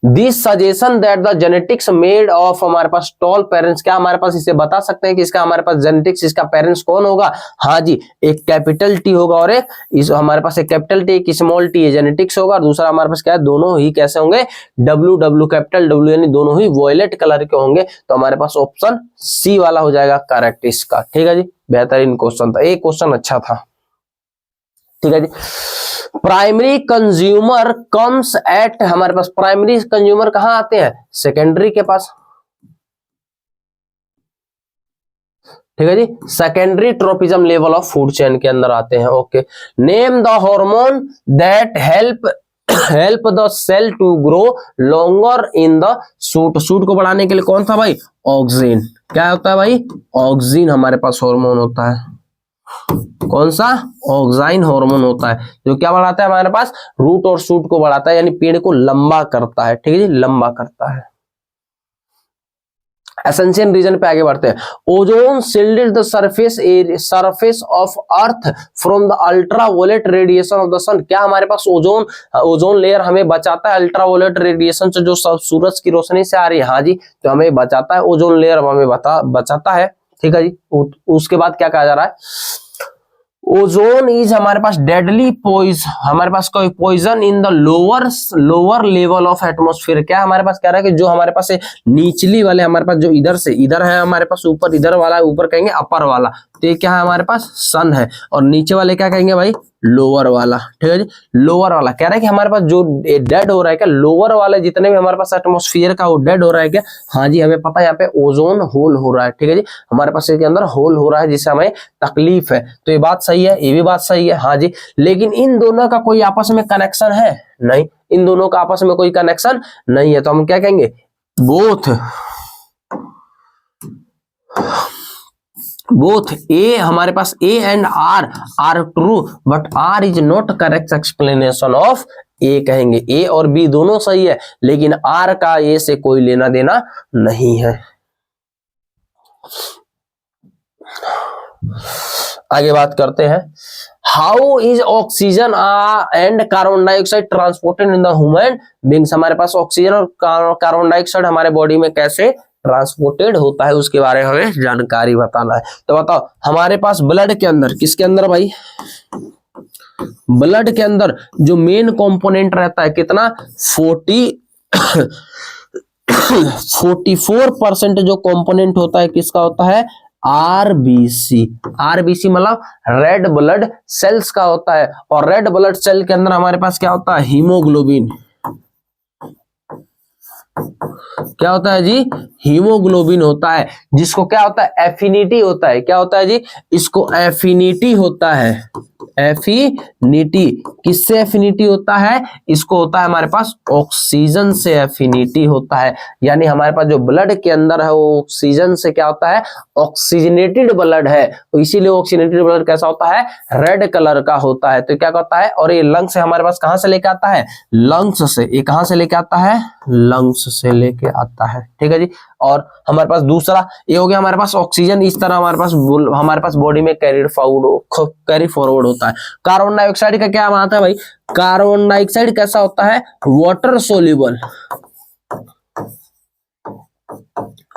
This suggestion that the genetics made of, हमारे पास टॉल पेरेंट्स, क्या हमारे पास इसे बता सकते हैं कि इसका हमारे पास जेनेटिक्स, इसका पेरेंट्स कौन होगा, हाँ जी, एक कैपिटल टी होगा और एक हमारे पास एक कैपिटल टी, एक स्मॉल टी जेनेटिक्स होगा, और दूसरा हमारे पास क्या है, दोनों ही कैसे होंगे, डब्ल्यू कैपिटल डब्ल्यू, यानी दोनों ही वॉयलेट कलर के होंगे। तो हमारे पास ऑप्शन सी वाला हो जाएगा करेक्ट इसका, ठीक है जी। बेहतरीन क्वेश्चन था, एक क्वेश्चन अच्छा था, ठीक है जी। प्राइमरी कंज्यूमर कम्स एट, हमारे पास प्राइमरी कंज्यूमर कहां आते हैं, सेकेंडरी के पास, ठीक है जी, secondary tropism level of food chain के अंदर आते हैं। Okay, name the hormone that help the cell to grow longer in the shoot, shoot को बढ़ाने के लिए कौन था भाई, ऑक्सिन। क्या होता है भाई, ऑक्सिन हमारे पास हार्मोन होता है, कौन सा, ऑक्साइन हार्मोन होता है, जो क्या बढ़ाता है हमारे पास, रूट और शूट को बढ़ाता है, यानी पेड़ को लंबा करता है, ठीक है जी, लंबा करता है। एसेंशियल रीजन पे आगे बढ़ते हैं। Ozone shielded the surface of earth from the ultraviolet radiation of the sun, क्या हमारे पास ओजोन लेयर हमें बचाता है अल्ट्रावायलेट रेडिएशन से, जो सूरज की रोशनी से आ रही है, हाँ जी, तो हमें बचाता है, ओजोन लेयर हमें बचाता है, ठीक है जी। उसके बाद क्या कहा जा रहा है, ओजोन इज हमारे पास डेडली हमारे पास कोई poison in the lower level of atmosphere, क्या हमारे पास कह रहा है कि जो हमारे पास निचली वाले, हमारे पास जो इधर से इधर है, हमारे पास ऊपर इधर वाला, ऊपर कहेंगे अपर वाला, तो ये क्या है हमारे पास, सन है, और नीचे वाले क्या कहेंगे भाई, लोअर वाला, ठीक है जी। लोअर वाला कह रहा है कि हमारे पास जो डेड हो रहा है क्या, लोअर वाले जितने भी हमारे पास एटमॉस्फेयर का वो डेड हो रहा है क्या, हाँ जी, हमें पता है यहाँ पे ओजोन होल हो रहा है, ठीक है जी, हमारे पास इसके अंदर होल हो रहा है जिससे हमें तकलीफ है। तो ये बात सही है, ये भी बात सही है, हाँ जी, लेकिन इन दोनों का कोई आपस में कनेक्शन है नहीं, इन दोनों का आपस में कोई कनेक्शन नहीं है, तो हम क्या कहेंगे, बोथ ए, हमारे पास A and R true, but R is not correct explanation of A कहेंगे। ए और बी दोनों सही है, लेकिन आर का ए से कोई लेना देना नहीं है। आगे बात करते हैं, how is oxygen and carbon dioxide transported in the human beings. हमारे पास ऑक्सीजन और कार्बन डाइऑक्साइड हमारे बॉडी में कैसे ट्रांसपोर्टेड होता है उसके बारे में हमें जानकारी बताना है। तो बताओ, हमारे पास ब्लड के अंदर, किसके अंदर भाई, ब्लड के अंदर जो मेन कंपोनेंट रहता है कितना, 44% जो कंपोनेंट होता है किसका होता है, आरबीसी। आरबीसी मतलब रेड ब्लड सेल्स का होता है। और रेड ब्लड सेल के अंदर हमारे पास क्या होता है, हीमोग्लोबिन। क्या होता है जी, हीमोग्लोबिन होता है, जिसको क्या होता है, एफिनिटी होता है। क्या होता है जी, इसको एफिनिटी होता है। एफिनिटी किससे एफिनिटी होता है, इसको होता है हमारे पास ऑक्सीजन से एफिनिटी होता है। यानी हमारे पास जो ब्लड के अंदर है वो ऑक्सीजन से क्या होता है, ऑक्सीजनेटेड ब्लड है, तो इसीलिए ऑक्सीजनेटेड ब्लड कैसा होता है, रेड कलर का होता है। तो क्या कहता है, और ये लंग्स से हमारे पास कहां से लेके आता है, लंग्स से। ये कहां से लेके आता है, लंग्स से लेके आता है। ठीक है जी। और हमारे पास दूसरा ये हो गया, हमारे पास ऑक्सीजन इस तरह हमारे पास बॉडी में कैरी फॉरवर्ड होता है। कार्बन डाइऑक्साइड का क्या बात है भाई, कार्बन डाइऑक्साइड कैसा होता है, water soluble.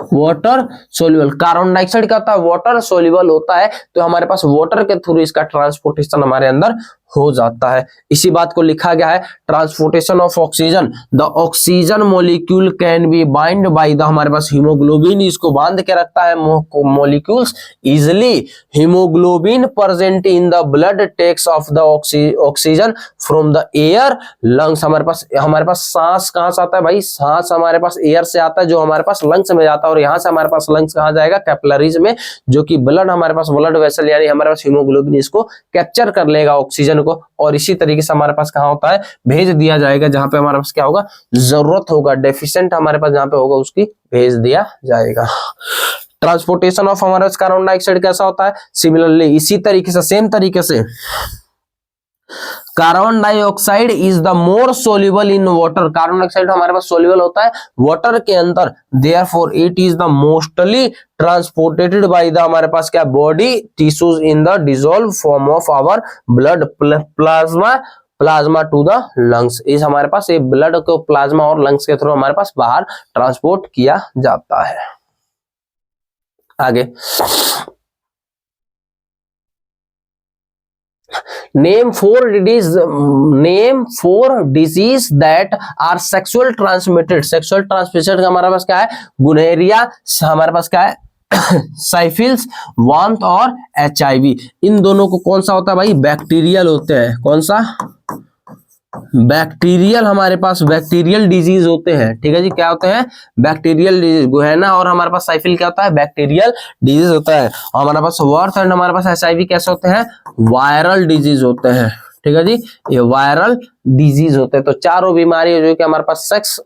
Water soluble carbon dioxide का होता है, वाटर सोल्यूबल होता है। तो हमारे पास वाटर के थ्रू इसका ट्रांसपोर्टेशन हमारे अंदर हो जाता है। इसी बात को लिखा गया है, transportation of oxygen, the oxygen molecule can be bind by the, हमारे पास हीमोग्लोबिन इसको बांध के रखता है molecules easily. Haemoglobin present in the blood takes of the oxygen from the air lungs. हमारे पास सांस कहां से आता है भाई, सांस हमारे पास एयर से आता है, जो हमारे पास लंग्स में जाता है। और यहाँ से हमारे पास लंग्स कहाँ जाएगा, कैपिलरीज में, जो कि ब्लड हमारे पास ब्लड वेसल यानी हमारे पास हीमोग्लोबिन इसको कैप्चर कर लेगा ऑक्सीजन को, और इसी तरीके से हमारे पास कहाँ होता है, भेज दिया जाएगा जहां पे हमारे पास क्या होगा, जरूरत होगा, डेफिशिएंट हमारे पास जहां पे होगा उसकी भेज दिया जाएगा। ट्रांसपोर्टेशन ऑफ हमारे पास कार्बन डाइऑक्साइड कैसा होता है, सिमिलरली इसी तरीके से, सेम तरीके से carbon dioxide is the more soluble in water. Carbon dioxide हमारे पास सोल्यूबल होता है वाटर के अंदर, therefore it is the mostly transported by the, हमारे पास क्या, body tissues in the dissolve form of our blood plasma to the lungs. इस हमारे पास ये ब्लड को प्लाज्मा और लंग्स के थ्रू हमारे पास बाहर ट्रांसपोर्ट किया जाता है। आगे, name four disease that are sexual transmitted. Sexual transmitted का हमारे पास क्या है, गुनहेरिया, हमारे पास क्या है, साइफिल्स, वांत और HIV। इन दोनों को कौन सा होता है भाई, बैक्टीरियल होते हैं। कौन सा, बैक्टीरियल, हमारे पास बैक्टीरियल डिजीज होते हैं। ठीक है जी, क्या होते हैं, बैक्टीरियल डिजीज। गुहेना और हमारे पास साइफिल क्या होता है, बैक्टीरियल डिजीज होता है। और हमारे पास वर्थ एंड हमारे पास HIV कैसे होते हैं, वायरल डिजीज होते हैं। ठीक है जी, ये वायरल डिजीज होते हैं। तो चारों बीमारी जो कि हमारे पास सेक्स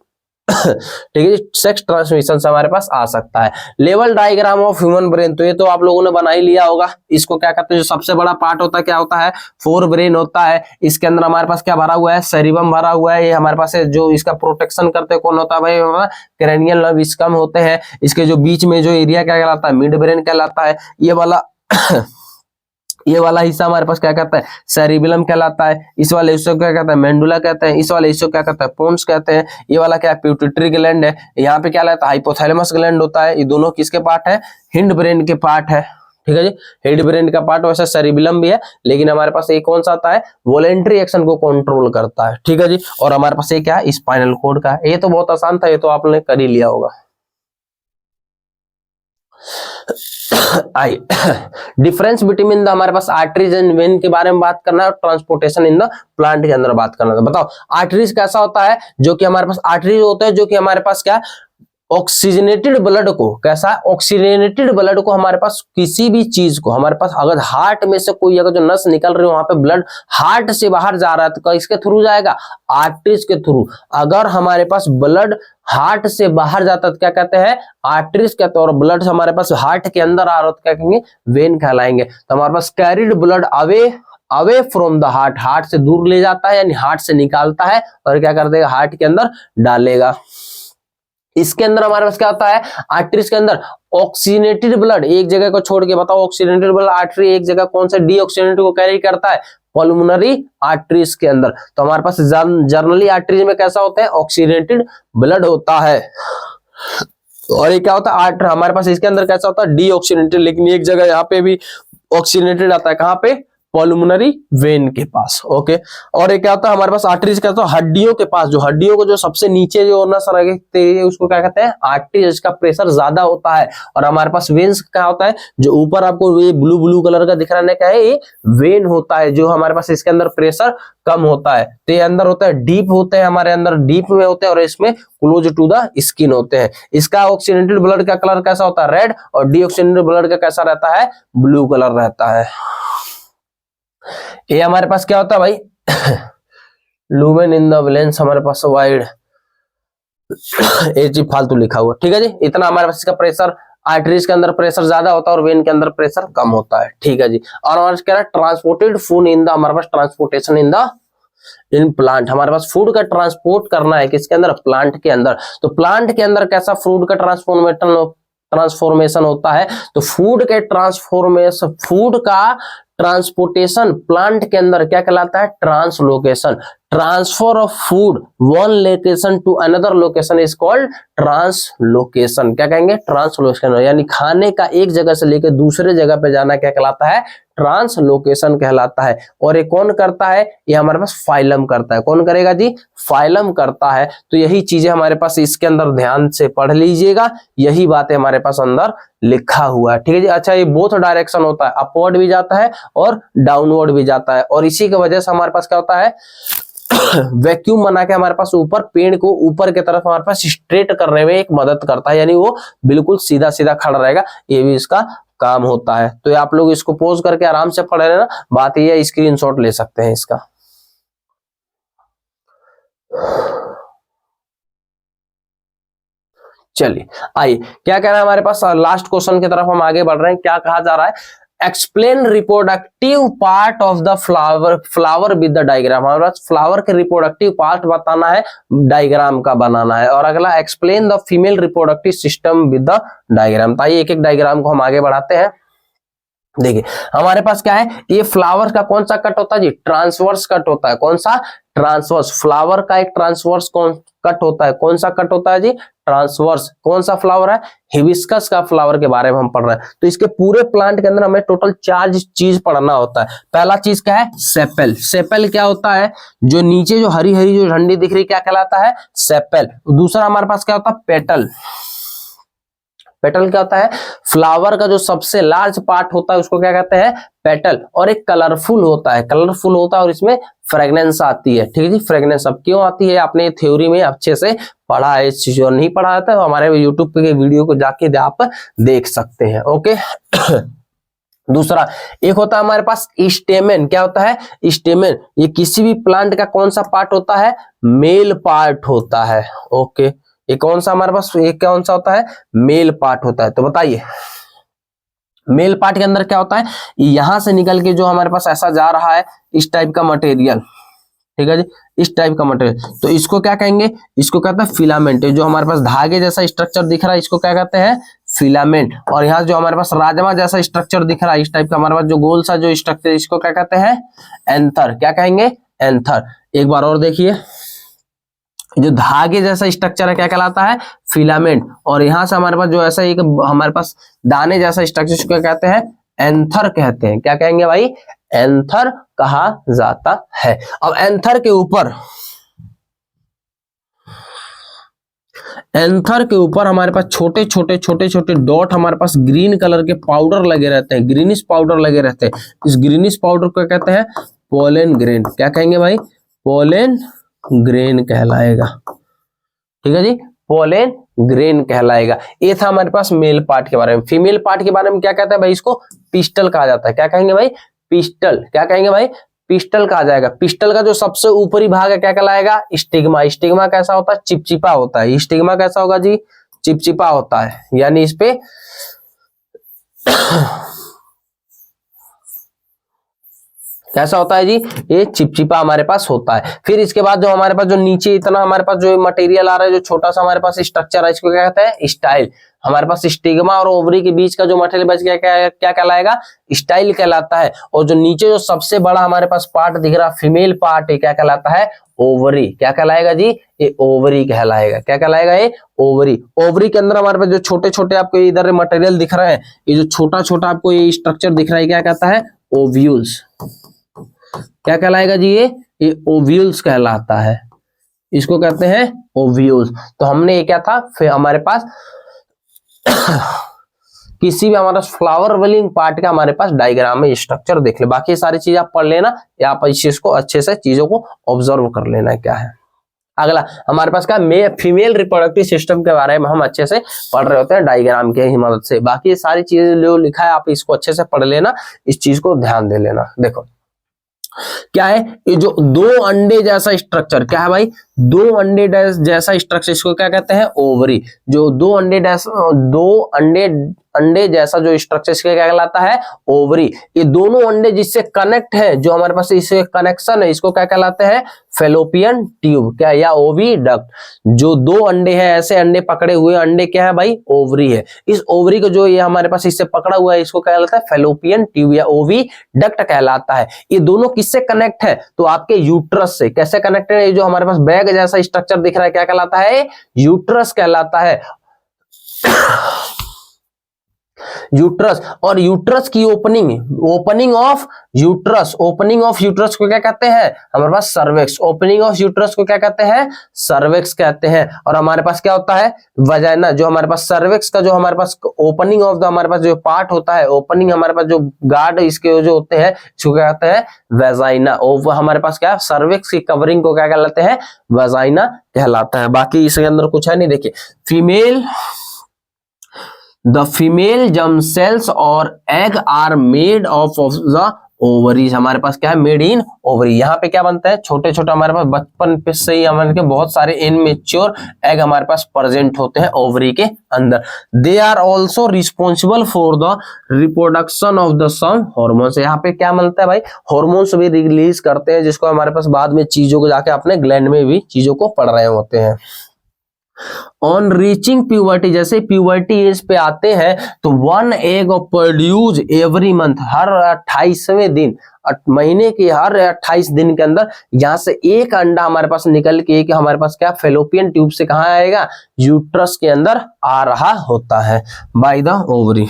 ठीक है, सेक्स ट्रांसमिशन से हमारे पास आ सकता है। Level diagram of human brain, तो ये तो आप लोगों ने बना ही लिया होगा। इसको क्या कहते हैं, जो सबसे बड़ा पार्ट होता है क्या होता है, फोर ब्रेन होता है। इसके अंदर हमारे पास क्या भरा हुआ है, सेरिबम भरा हुआ है। ये हमारे पास है, जो इसका प्रोटेक्शन करते हैं कौन होता है भाई, क्रेनियल नर्व स्कम होते हैं। इसके जो बीच में जो एरिया क्या कहलाता है, मिड ब्रेन कहलाता है। ये वाला हिस्सा हमारे पास क्या कहता है, सेरिबेलम कहलाता है। इस वाले हिस्से को क्या कहता है, मेंडुला कहते हैं। इस वाले हिस्से को क्या कहता है, पोन्स कहते हैं। ये वाला क्या है, पिट्यूटरी ग्लैंड है। यहाँ पे क्या रहता है, हाइपोथैलेमस ग्लैंड होता है। ये दोनों किसके पार्ट है, हिंड ब्रेन के पार्ट है। ठीक है जी, हेड ब्रेन का पार्ट, वैसे सेरिबेलम भी है, लेकिन हमारे पास एक कौन सा आता है, वॉलेंट्री एक्शन को कंट्रोल करता है। ठीक है जी, और हमारे पास ये क्या है, स्पाइनल कॉर्ड का है। ये तो बहुत आसान था, ये तो आपने कर ही लिया होगा। आई डिफरेंस बिटवीन द, हमारे पास आर्टरीज एंड वेन के बारे में बात करना है, और ट्रांसपोर्टेशन इन द प्लांट के अंदर बात करना है। बताओ आर्टरीज कैसा होता है, जो कि हमारे पास आर्टरीज होते हैं, जो कि हमारे पास क्या, ऑक्सीजनेटेड ब्लड को, कैसा, ऑक्सीजनेटेड ब्लड को, हमारे पास किसी भी चीज को, हमारे पास अगर हार्ट में से कोई अगर जो नस निकल रही है, वहां पे ब्लड हार्ट से बाहर जा रहा है, तो इसके थ्रू जाएगा, आर्टरीज के थ्रू। अगर हमारे पास ब्लड हार्ट से बाहर जाता है तो क्या कहते हैं, आर्टरीज कहते हैं। और ब्लड हमारे पास हार्ट के अंदर आ रहा है तो क्या कहेंगे, वेन कहलाएंगे। तो हमारे पास carried blood away away from the heart, heart से दूर ले जाता है यानी हार्ट से निकालता है और क्या कर देगा, हार्ट के अंदर डालेगा। इसके अंदर हमारे पास क्या होता है, आर्टरीज के अंदर ऑक्सीनेटेड ब्लड एक जगह को छोड़ के बताओ, ऑक्सीनेटेड ब्लड आर्टरी एक जगह कौन से डीऑक्सीनेटेड को कैरी करता है, पल्मोनरी आर्टरीज के अंदर। तो हमारे पास जर्नली आर्टरीज में कैसा होता है, ऑक्सीनेटेड ब्लड होता है। और ये क्या होता है, आर्टर हमारे पास इसके अंदर कैसा होता है, डीऑक्सीनेटेड, लेकिन एक जगह यहाँ पे भी ऑक्सीनेटेड आता है, कहाँ पे, पल्मोनरी वेन के पास। ओके, और ये क्या होता है हमारे पास, आर्टरीज क्या होता है, हड्डियों के पास, जो हड्डियों को जो सबसे नीचे जो नस रहते हैं उसको क्या कहते हैं, आर्टरी, जिसका प्रेशर ज्यादा होता है। और हमारे पास वेन्स क्या होता है, जो ऊपर आपको ये ब्लू ब्लू कलर का दिख रहा है, क्या है ये वेन होता है, जो हमारे पास इसके अंदर प्रेशर कम होता है। तो ये अंदर होता है डीप होते हैं, हमारे अंदर डीप में होते हैं, और इसमें क्लोज टू द स्किन होते हैं। इसका ऑक्सीनेटेड ब्लड का कलर कैसा होता है, रेड, और डीऑक्सीनेटेड ब्लड का कैसा रहता है, ब्लू कलर रहता है। ये हमारे पास क्या होता है भाई, लुमेन इन द लेंस हमारे पास वाइड, ये चीज फालतू लिखा हुआ, ठीक है जी। इतना हमारे पास इसका प्रेशर, आर्टरीज के अंदर प्रेशर ज्यादा होता है और वेन के अंदर प्रेशर कम होता है, ठीक है जी। और हमारे पास क्या है, ट्रांसपोर्टेड फूड इन द, हमारे पास transportation in the in plant, हमारे पास फूड का ट्रांसपोर्ट करना है किसके अंदर, प्लांट के अंदर। तो प्लांट के अंदर कैसा फूड का ट्रांसफॉर्मेशन होता है, तो फूड के ट्रांसफॉर्मेशन, फूड का ट्रांसपोर्टेशन प्लांट के अंदर क्या कहलाता है, translocation. Transfer of food one location to another location is called translocation. क्या कहेंगे, ट्रांसलोकेशन, यानी खाने का एक जगह से लेकर दूसरे जगह पे जाना क्या कहलाता है, ट्रांसलोकेशन कहलाता है। और ये कौन करता है, ये हमारे पास फाइलम करता है। कौन करेगा जी, फाइलम करता है। तो यही चीजें हमारे पास इसके अंदर ध्यान से पढ़ लीजिएगा, यही बातें हमारे पास अंदर लिखा हुआ है, ठीक है जी। अच्छा, ये बोथ डायरेक्शन होता है, अपवर्ड भी जाता है और डाउनवर्ड भी जाता है। और इसी की वजह से हमारे पास क्या होता है, वैक्यूम बना के हमारे पास ऊपर पेड़ को ऊपर की तरफ हमारे पास स्ट्रेट करने में एक मदद करता है, यानी वो बिल्कुल सीधा सीधा खड़ा रहेगा, ये भी इसका काम होता है। तो आप लोग इसको पोज करके आराम से पढ़ लेना, बात ये है स्क्रीनशॉट ले सकते हैं इसका। चलिए आइए, क्या कह रहा है हमारे पास, लास्ट क्वेश्चन की तरफ हम आगे बढ़ रहे हैं। क्या कहा जा रहा है, explain reproductive part of the flower with the diagram. हमारे पास फ्लावर के रिप्रोडक्टिव पार्ट बताना है, डायग्राम का बनाना है। और अगला, explain the female reproductive system with the diagram. तो आइए एक एक डायग्राम को हम आगे बढ़ाते हैं। देखिए हमारे पास क्या है, ये फ्लावर का कौन सा कट होता है जी, ट्रांसवर्स कट होता है। कौन सा, ट्रांसवर्स। फ्लावर का एक ट्रांसवर्स कौन कट होता है, कौन सा कट होता है जी, ट्रांसवर्स। कौन सा फ्लावर है, हिबिस्कस का फ्लावर के बारे में हम पढ़ रहे हैं। तो इसके पूरे प्लांट के अंदर हमें टोटल 4 चीज पढ़ना होता है। पहला चीज क्या है, सेपल। सेपल क्या होता है, जो नीचे जो हरी हरी जो डंडी दिख रही क्या कहलाता है, सेपल। दूसरा हमारे पास क्या होता है, पेटल। पेटल क्या होता है, फ्लावर का जो सबसे लार्ज पार्ट होता है उसको क्या कहते हैं, पेटल। और एक कलरफुल होता है, कलरफुल होता है और इसमें फ्रेग्रेंस आती है, ठीक है जी। फ्रेग्रेंस अब क्यों आती है, आपने थ्योरी में अच्छे से पढ़ा है। इस चीज को नहीं पढ़ा है तो हमारे यूट्यूब पे वीडियो को जाके आप देख सकते हैं, ओके। दूसरा एक होता है हमारे पास स्टेमेन। क्या होता है, स्टेमेन। ये किसी भी प्लांट का कौन सा पार्ट होता है, मेल पार्ट होता है, ओके। ये कौन सा हमारे पास, ये कौन सा होता है, मेल पार्ट होता है। तो बताइए मेल पार्ट के अंदर क्या होता है, यहां से निकल के जो हमारे पास ऐसा जा रहा है, इस टाइप का मटेरियल, ठीक है जी, इस टाइप का मटेरियल, तो इसको क्या कहेंगे, इसको कहते हैं फिलामेंट। जो हमारे पास धागे जैसा स्ट्रक्चर दिख रहा है इसको क्या कहते हैं, फिलामेंट। और यहाँ जो हमारे पास राजमा जैसा स्ट्रक्चर दिख रहा है, इस टाइप का हमारे पास जो गोल सा जो स्ट्रक्चर, इसको क्या कहते हैं, एंथर। क्या कहेंगे, एंथर। एक बार और देखिए, जो धागे जैसा स्ट्रक्चर है क्या कहलाता है, फिलामेंट। और यहां से हमारे पास जो ऐसा एक हमारे पास दाने जैसा स्ट्रक्चर क्या कहते हैं, एंथर कहते हैं। क्या कहेंगे भाई, एंथर कहा जाता है। अब एंथर के ऊपर, एंथर के ऊपर हमारे पास छोटे छोटे छोटे छोटे डॉट हमारे पास ग्रीन कलर के पाउडर लगे रहते हैं, ग्रीनिश पाउडर लगे रहते हैं। इस ग्रीनिश पाउडर को कहते हैं पोलन ग्रेन। क्या कहेंगे भाई, पोलन ग्रेन कहलाएगा, ठीक है जी, पोलन ग्रेन कहलाएगा। ये था हमारे पास मेल पार्ट के बारे में। फीमेल पार्ट के बारे में क्या कहते हैं भाई, इसको पिस्टल कहा जाता है। क्या कहेंगे भाई, पिस्टल। क्या कहेंगे भाई, पिस्टल कहा जाएगा। पिस्टल का जो सबसे ऊपरी भाग है क्या कहलाएगा, स्टिग्मा। स्टिग्मा कैसा होता है, चिपचिपा होता है। स्टिग्मा कैसा होगा जी, चिपचिपा होता है, यानी इस पे कैसा होता है जी, ये चिपचिपा हमारे पास होता है। फिर इसके बाद जो हमारे पास जो नीचे इतना हमारे पास जो मटेरियल आ रहा है, जो छोटा सा हमारे पास स्ट्रक्चर है, इसको क्या कहते हैं, स्टाइल। हमारे पास स्टिग्मा और ओवरी के बीच का जो मटेरियल बच गया क्या कहलाएगा, स्टाइल कहलाता है। और जो नीचे जो सबसे बड़ा हमारे पास पार्ट दिख रहा फीमेल पार्ट, ये क्या कहलाता है, ओवरी। क्या कहलाएगा जी, ये ओवरी कहलाएगा। क्या कहलाएगा, ये ओवरी। ओवरी के अंदर हमारे पास जो छोटे छोटे आपको इधर मटेरियल दिख रहे हैं, ये जो छोटा छोटा आपको ये स्ट्रक्चर दिख रहा है, क्या कहता है, ओव्यूल्स। क्या कहलाएगा जी, ये ओव्यूल्स कहलाता है। इसको कहते हैं ओव्यूल्स। तो हमने ये क्या था, फिर हमारे पास किसी भी हमारा फ्लावर वेलिंग पार्ट का हमारे पास डायग्राम में स्ट्रक्चर देख ले। बाकी सारी चीज आप पढ़ लेना, या आप इस चीज को अच्छे से चीजों को ऑब्जर्व कर लेना क्या है। अगला हमारे पास क्या, फीमेल रिप्रोडक्टिव सिस्टम के बारे में हम अच्छे से पढ़ रहे होते हैं डायग्राम की मदद से। बाकी सारी चीजें जो लिखा है आप इसको अच्छे से पढ़ लेना, इस चीज को ध्यान दे लेना। देखो क्या है, ये जो दो अंडे जैसा स्ट्रक्चर, क्या है भाई, दो अंडे जैसा स्ट्रक्चर, इसको क्या कहते हैं, ओवरी। जो दो अंडे जैसा जो स्ट्रक्चर, इसका क्या कहलाता है, ओवरी। ये दोनों अंडे जिससे कनेक्ट है, जो हमारे पास इससे कनेक्शन है, इसको क्या कहलाते हैं, फेलोपियन ट्यूब, क्या, या ओविडक्ट। जो दो अंडे हैं, ऐसे अंडे पकड़े हुए अंडे क्या है भाई, ओवरी है। इस ओवरी को जो ये हमारे पास इससे पकड़ा हुआ है, इसको क्या कहलाता है, फेलोपियन ट्यूब या ओविडक्ट कहलाता है। ये दोनों किससे कनेक्ट है, तो आपके यूट्रस से। कैसे कनेक्टेड है, जो हमारे पास बैग जैसा स्ट्रक्चर दिख रहा है, क्या कहलाता है, यूट्रस कहलाता है। यूट्रस। और यूट्रस की ओपनिंग ऑफ यूट्रस को क्या कहते हैं, हमारे पास सर्वेक्स। ओपनिंग ऑफ यूट्रस को क्या कहते हैं, सर्वेक्स कहते हैं। और हमारे पास क्या होता है, वजाइना। जो हमारे पास सर्वेक्स का जो हमारे पास ओपनिंग ऑफ द हमारे पास जो पार्ट होता है, ओपनिंग हमारे पास जो गार्ड इसके जो होते हैं, इसको क्या कहते हैं, वजाइना। और हमारे पास क्या, सर्वेक्स की कवरिंग को क्या कहलाते हैं, वजाइना कहलाता है। बाकी इसके अंदर कुछ है नहीं। देखिए, The female germ cells और egg are made of the ovaries। हमारे पास क्या है, मेड इन ओवरी। यहाँ पे क्या बनता है, छोटे छोटे हमारे पास बचपन से ही हमारे के बहुत सारे इनमेच्योर एग हमारे पास प्रेजेंट होते हैं ओवरी के अंदर। They are also responsible for the reproduction of the some hormones. यहाँ पे क्या मिलता है भाई, हॉर्मोन्स भी रिलीज करते हैं, जिसको हमारे पास बाद में चीजों को जाके अपने ग्लैंड में भी चीजों को पढ़ रहे होते हैं। ऑन रीचिंग प्यूबर्टी, जैसे प्यूबर्टी एज पे आते हैं तो 1 egg of produce every month, हर 28वें दिन, महीने के हर 28 दिन के अंदर यहाँ से एक अंडा हमारे पास निकल के कि हमारे पास क्या, फेलोपियन ट्यूब से कहाँ आएगा, यूट्रस के अंदर आ रहा होता है by the ovary.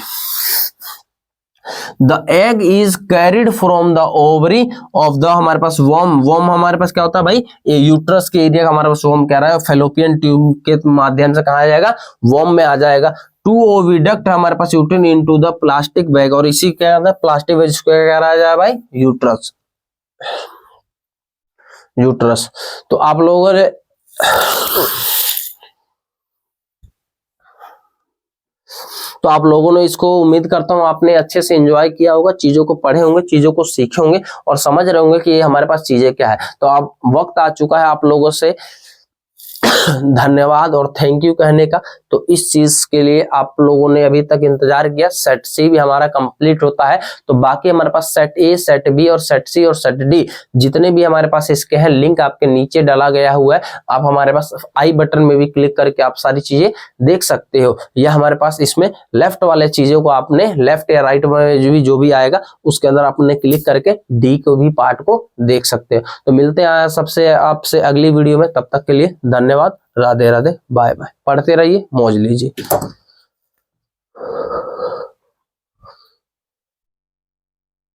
The egg is carried from the ovary of the हमारे पास worm हमारे पास क्या होता है भाई, ये यूट्रस के एरिया का हमारे पास worm कह रहा है, फेलोपियन ट्यूब के माध्यम से कहा जाएगा, worm में आ जाएगा। टू ओविडक्ट हमारे पास uterine into the plastic bag, और इसी क्या है प्लास्टिक बैग, इसको क्या कह रहा है भाई, यूट्रस। तो आप लोगों ने इसको उम्मीद करता हूं आपने अच्छे से एंजॉय किया होगा, चीजों को पढ़े होंगे, चीजों को सीखे होंगे और समझ रहे होंगे कि ये हमारे पास चीजें क्या है। तो अब वक्त आ चुका है आप लोगों से धन्यवाद और थैंक यू कहने का। तो इस चीज के लिए आप लोगों ने अभी तक इंतजार किया। सेट सी भी हमारा कंप्लीट होता है, तो बाकी हमारे पास सेट ए, सेट बी और सेट सी और सेट डी जितने भी हमारे पास इसके हैं, लिंक आपके नीचे डाला गया हुआ है। आप हमारे पास आई बटन में भी क्लिक करके आप सारी चीजें देख सकते हो, या हमारे पास इसमें लेफ्ट वाले चीजों को आपने लेफ्ट या राइट में जो भी आएगा उसके अंदर आपने क्लिक करके डी को भी पार्ट को देख सकते हो। तो मिलते हैं सबसे आपसे अगली वीडियो में, तब तक के लिए धन्यवाद, राधे राधे, बाय बाय। पढ़ते रहिए, मौज लीजिए।